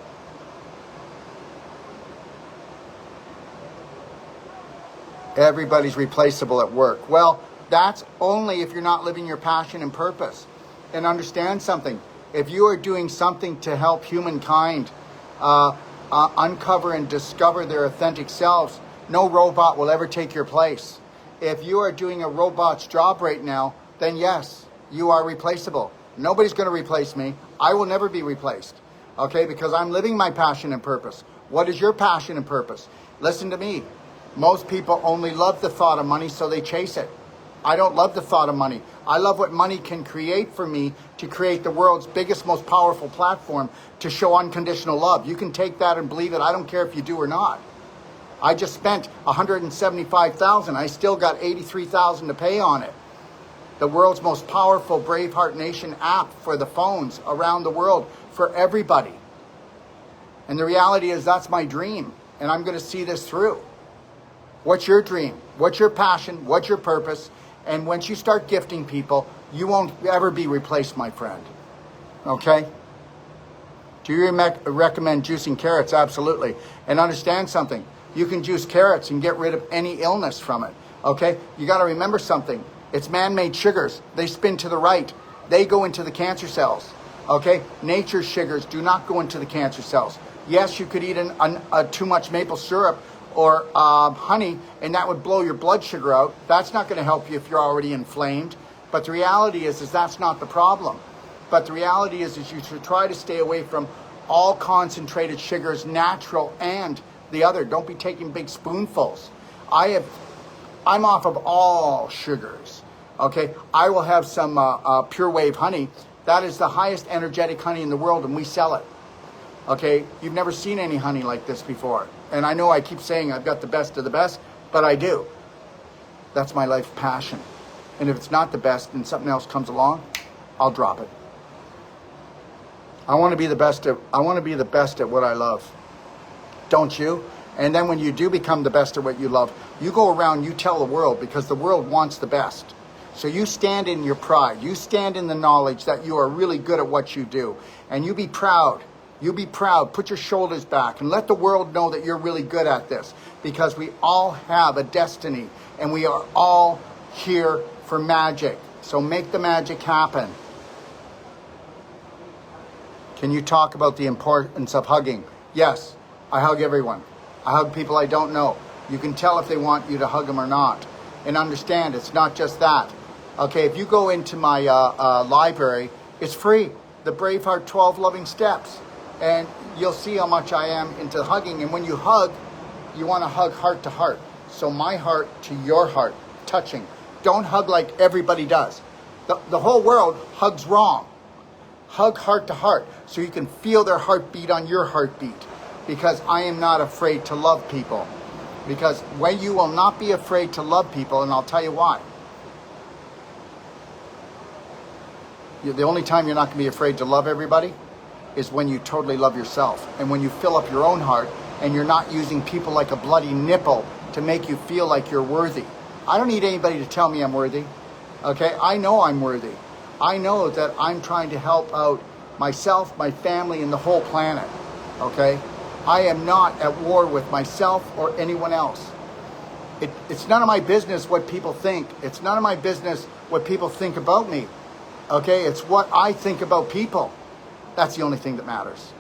A: Everybody's replaceable at work. Well, that's only if you're not living your passion and purpose. And understand something. If you are doing something to help humankind uncover and discover their authentic selves, no robot will ever take your place. If you are doing a robot's job right now, then yes, you are replaceable. Nobody's going to replace me. I will never be replaced. Okay? Because I'm living my passion and purpose. What is your passion and purpose? Listen to me. Most people only love the thought of money, so they chase it. I don't love the thought of money. I love what money can create for me to create the world's biggest, most powerful platform to show unconditional love. You can take that and believe it. I don't care if you do or not. I just spent $175,000. I still got $83,000 to pay on it. The world's most powerful Braveheart Nation app for the phones around the world for everybody. And the reality is that's my dream, and I'm going to see this through. What's your dream? What's your passion? What's your purpose? And once you start gifting people, you won't ever be replaced, my friend. Okay? Do you recommend juicing carrots? Absolutely. And understand something. You can juice carrots and get rid of any illness from it. Okay? You got to remember something. It's man-made sugars. They spin to the right. They go into the cancer cells. Okay? Nature's sugars do not go into the cancer cells. Yes, you could eat too much maple syrup or honey, and that would blow your blood sugar out. That's not going to help you if you're already inflamed. But the reality is that's not the problem. But the reality is you should try to stay away from all concentrated sugars, natural and the other. Don't be taking big spoonfuls. I'm off of all sugars. Okay, I will have some Pure Wave honey. That is the highest energetic honey in the world, and we sell it. Okay, you've never seen any honey like this before. And I know I keep saying I've got the best of the best, but I do. That's my life passion. And if it's not the best and something else comes along, I'll drop it. I want to be the best at what I love. Don't you? And then when you do become the best at what you love, you go around, you tell the world, because the world wants the best. So you stand in your pride. You stand in the knowledge that you are really good at what you do. And you be proud. You be proud. Put your shoulders back and let the world know that you're really good at this, because we all have a destiny and we are all here for magic. So make the magic happen. Can you talk about the importance of hugging? Yes, I hug everyone. I hug people I don't know. You can tell if they want you to hug them or not. And understand, it's not just that. Okay, if you go into my library, it's free. The Braveheart 12 Loving Steps. And you'll see how much I am into hugging. And when you hug, you want to hug heart to heart. So my heart to your heart, touching. Don't hug like everybody does. The whole world hugs wrong. Hug heart to heart so you can feel their heartbeat on your heartbeat. Because I am not afraid to love people. Because when you will not be afraid to love people, and I'll tell you why. The only time you're not going to be afraid to love everybody is when you totally love yourself. And when you fill up your own heart and you're not using people like a bloody nipple to make you feel like you're worthy. I don't need anybody to tell me I'm worthy. Okay? I know I'm worthy. I know that I'm trying to help out myself, my family, and the whole planet. Okay? I am not at war with myself or anyone else. It's none of my business what people think. It's none of my business what people think about me. Okay? It's what I think about people. That's the only thing that matters.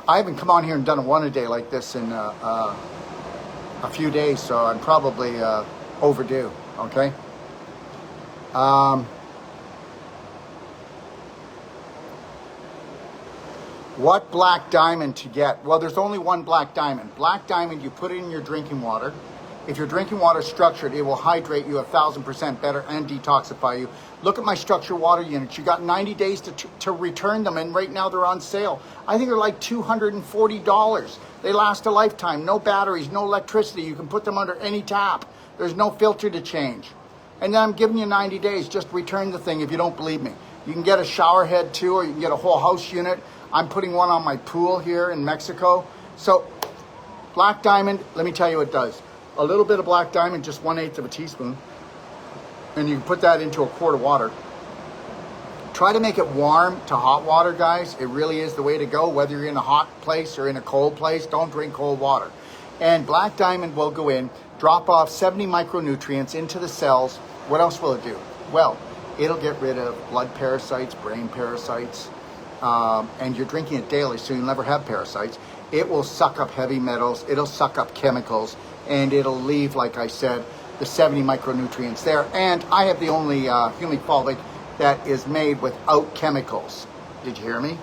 A: I haven't come on here and done a one-a-day like this in a few days, so I'm probably overdue. Okay? What black diamond to get? Well, there's only one black diamond. Black diamond, you put it in your drinking water. If your drinking water is structured, it will hydrate you 1,000% better and detoxify you. Look at my structured water units. You got 90 days to return them, and right now they're on sale. I think they're like $240. They last a lifetime. No batteries, no electricity. You can put them under any tap. There's no filter to change. And then I'm giving you 90 days. Just return the thing if you don't believe me. You can get a shower head too, or you can get a whole house unit. I'm putting one on my pool here in Mexico. So black diamond, let me tell you what it does. A little bit of black diamond, just 1/8 of a teaspoon. And you can put that into a quart of water. Try to make it warm to hot water, guys. It really is the way to go. Whether you're in a hot place or in a cold place, don't drink cold water. And black diamond will go in, drop off 70 micronutrients into the cells. What else will it do? Well, it'll get rid of blood parasites, brain parasites, and you're drinking it daily, so you'll never have parasites. It will suck up heavy metals. It'll suck up chemicals. And it'll leave, like I said, the 70 micronutrients there. And I have the only humic fulvic that is made without chemicals. Did you hear me?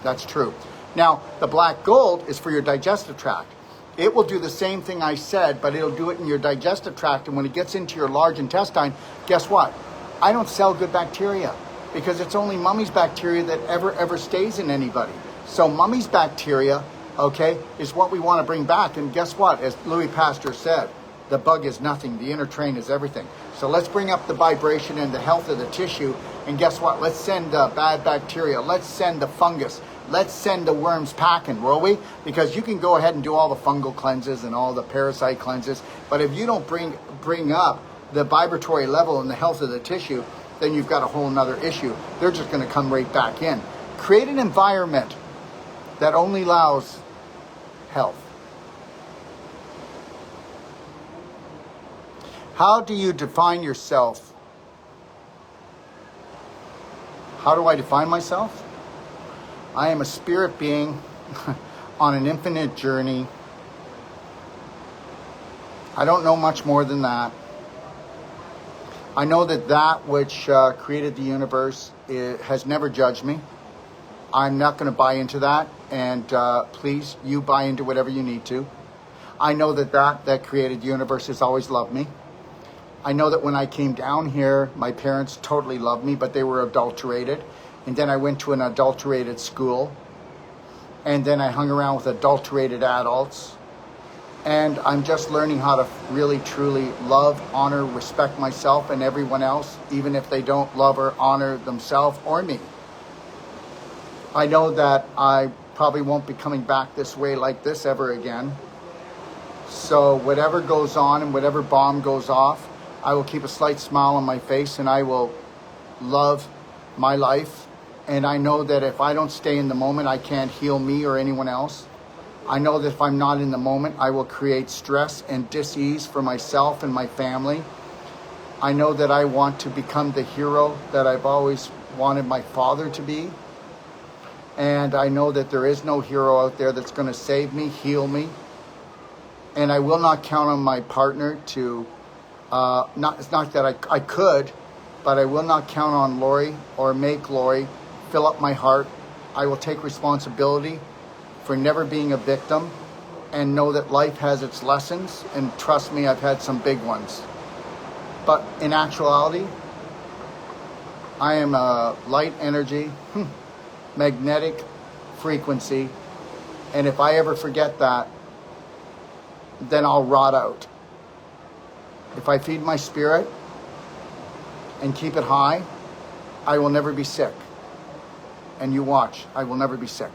A: That's true. Now, the black gold is for your digestive tract. It will do the same thing I said, but it'll do it in your digestive tract. And when it gets into your large intestine, guess what? I don't sell good bacteria because it's only mummy's bacteria that ever stays in anybody. So mummy's bacteria, okay, is what we want to bring back. And guess what? As Louis Pasteur said, the bug is nothing. The inner train is everything. So let's bring up the vibration and the health of the tissue. And guess what? Let's send the bad bacteria. Let's send the fungus. Let's send the worms packing, will we? Because you can go ahead and do all the fungal cleanses and all the parasite cleanses. But if you don't bring up the vibratory level and the health of the tissue, then you've got a whole nother issue. They're just going to come right back in. Create an environment that only allows health. How do you define yourself? How do I define myself? I am a spirit being on an infinite journey. I don't know much more than that. I know that which created the universe has never judged me. I'm not going to buy into that. And please, you buy into whatever you need to. I know that created the universe has always loved me. I know that when I came down here, my parents totally loved me, but they were adulterated. And then I went to an adulterated school. And then I hung around with adulterated adults. And I'm just learning how to really, truly love, honor, respect myself and everyone else, even if they don't love or honor themselves or me. I know that I probably won't be coming back this way like this ever again. So whatever goes on and whatever bomb goes off, I will keep a slight smile on my face and I will love my life. And I know that if I don't stay in the moment, I can't heal me or anyone else. I know that if I'm not in the moment, I will create stress and dis-ease for myself and my family. I know that I want to become the hero that I've always wanted my father to be. And I know that there is no hero out there that's going to save me, heal me. And I will not count on my partner to, it's not that I could, but I will not count on Lori or make Lori fill up my heart. I will take responsibility for never being a victim. and know that life has its lessons. And trust me, I've had some big ones. But in actuality, I am a light energy, magnetic frequency. And if I ever forget that, then I'll rot out. If I feed my spirit and keep it high, I will never be sick. And you watch, I will never be sick.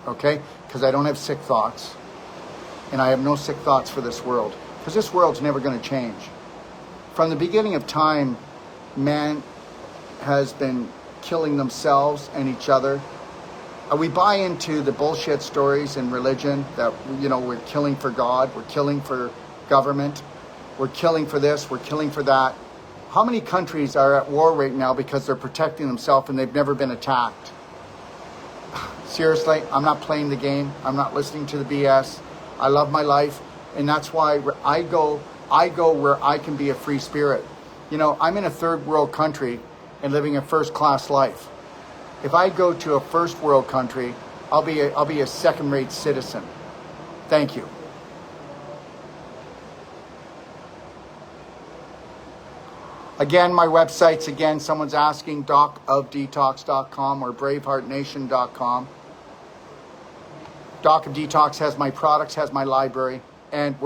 A: Okay? Because I don't have sick thoughts. And I have no sick thoughts for this world. Because this world's never going to change. From the beginning of time, man has been killing themselves and each other. We buy into the bullshit stories in religion that, we're killing for God, we're killing for government, we're killing for this, we're killing for that. How many countries are at war right now because they're protecting themselves and they've never been attacked? Seriously, I'm not playing the game. I'm not listening to the BS. I love my life, and that's why I go where I can be a free spirit. I'm in a third world country and living a first class life. If I go to a first world country, I'll be a second rate citizen. Thank you. Again, my websites, someone's asking, docofdetox.com or braveheartnation.com. Doc of Detox has my products, has my library, and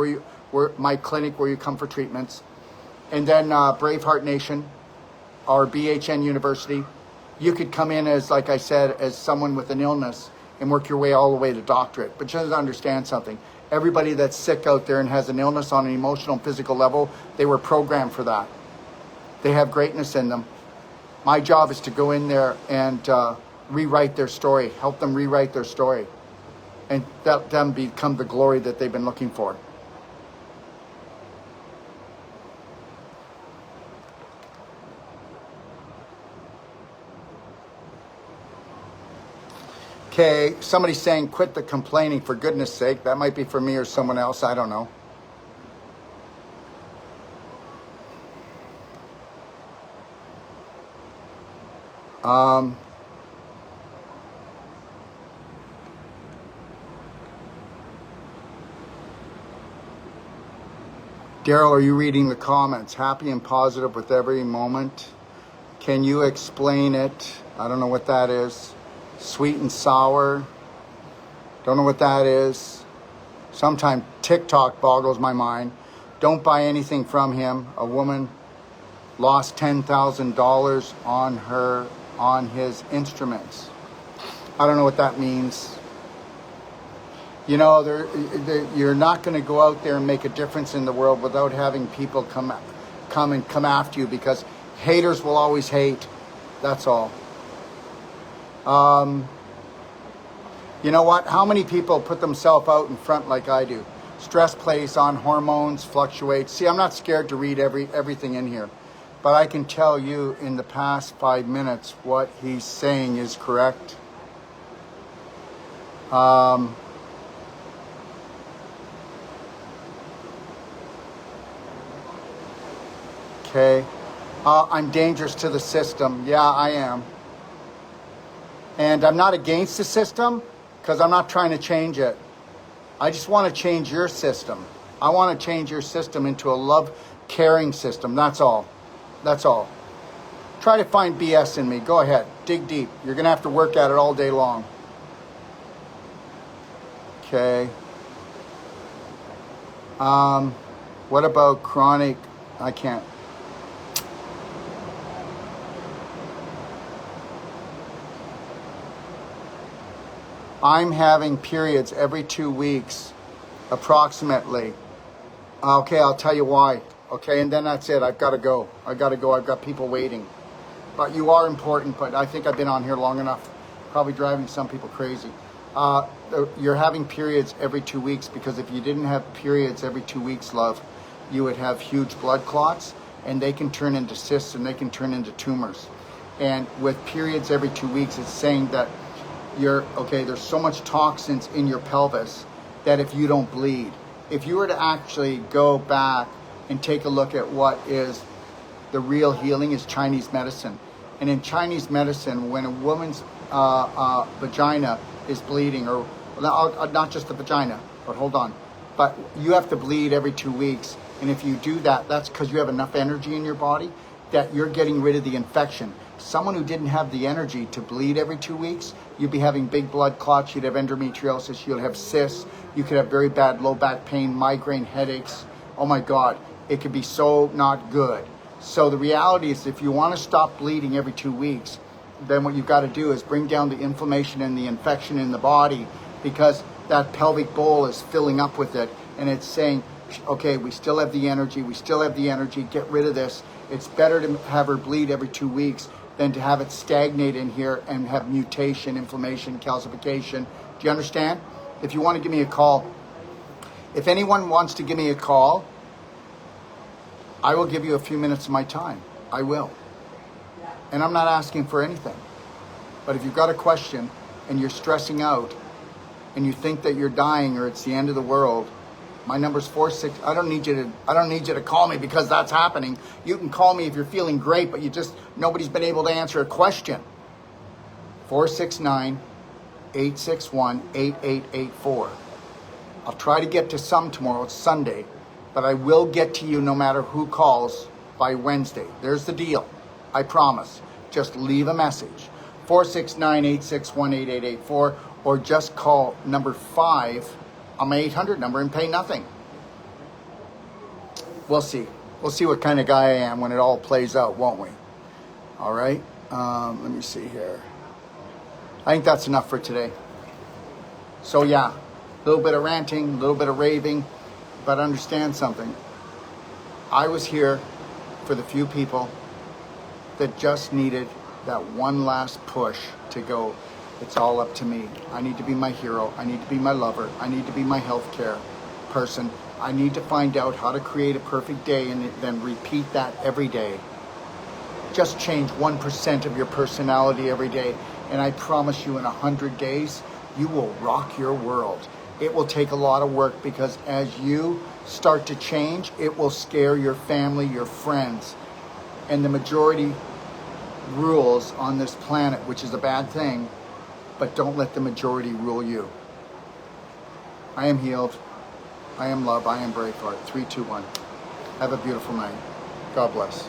A: my clinic where you come for treatments. And then Braveheart Nation or BHN University. You could come in as, like I said, as someone with an illness and work your way all the way to doctorate. But just understand something. Everybody that's sick out there and has an illness on an emotional and physical level, they were programmed for that. They have greatness in them. My job is to go in there and rewrite their story, help them rewrite their story, and let them become the glory that they've been looking for. Okay, somebody's saying quit the complaining, for goodness sake. That might be for me or someone else, I don't know. Daryl, are you reading the comments? Happy and positive with every moment. Can you explain it? I don't know what that is. Sweet and sour. Don't know what that is. Sometimes TikTok boggles my mind. Don't buy anything from him. A woman lost $10,000 on his instruments. I don't know what that means. You're not going to go out there and make a difference in the world without having people come after you, because haters will always hate. That's all. You know what? How many people put themselves out in front like I do? Stress plays on, hormones fluctuate. See, I'm not scared to read everything in here. But I can tell you in the past 5 minutes what he's saying is correct. Okay. I'm dangerous to the system. Yeah, I am. And I'm not against the system because I'm not trying to change it. I just want to change your system. I want to change your system into a love, caring system. That's all. That's all. Try to find BS in me. Go ahead. Dig deep. You're going to have to work at it all day long. Okay. What about chronic? I can't. I'm having periods every 2 weeks, approximately. Okay, I'll tell you why. Okay, and then that's it. I've got to go. I've got people waiting. But you are important, but I think I've been on here long enough. Probably driving some people crazy. You're having periods every 2 weeks because if you didn't have periods every 2 weeks, love, you would have huge blood clots, and they can turn into cysts and they can turn into tumors. And with periods every 2 weeks, it's saying that there's so much toxins in your pelvis that if you don't bleed, if you were to actually go back and take a look at what is the real healing is Chinese medicine. And in Chinese medicine, when a woman's vagina is bleeding, or not just the vagina, but hold on, But you have to bleed every 2 weeks. And if you do that, that's because you have enough energy in your body that you're getting rid of the infection. Someone who didn't have the energy to bleed every 2 weeks, you'd be having big blood clots, you'd have endometriosis, you'd have cysts, you could have very bad low back pain, migraine, headaches. Oh my God, it could be so not good. So the reality is, if you want to stop bleeding every 2 weeks, then what you've got to do is bring down the inflammation and the infection in the body, because that pelvic bowl is filling up with it, and it's saying, okay, we still have the energy, get rid of this. It's better to have her bleed every 2 weeks than to have it stagnate in here and have mutation, inflammation, calcification. Do you understand? If you want to give me a call, if anyone wants to give me a call, I will give you a few minutes of my time. I will. And I'm not asking for anything. But if you've got a question and you're stressing out and you think that you're dying or it's the end of the world, my number's 46. I don't need you to call me because that's happening. You can call me if you're feeling great, but nobody's been able to answer a question. 469-861-8884. I'll try to get to some tomorrow. It's Sunday, but I will get to you no matter who calls by Wednesday. There's the deal. I promise. Just leave a message. 469-861-8884, or just call number 5 on my 800 number and pay nothing. We'll see. We'll see what kind of guy I am when it all plays out, won't we? All right. Let me see here. I think that's enough for today. So yeah, a little bit of ranting, a little bit of raving, but understand something. I was here for the few people that just needed that one last push to go, it's all up to me. I need to be my hero. I need to be my lover. I need to be my healthcare person. I need to find out how to create a perfect day and then repeat that every day. Just change 1% of your personality every day. And I promise you, in 100 days, you will rock your world. It will take a lot of work, because as you start to change, it will scare your family, your friends. And the majority rules on this planet, which is a bad thing, but don't let the majority rule you. I am healed. I am love. I am Braveheart. 3, 2, 1. Have a beautiful night. God bless.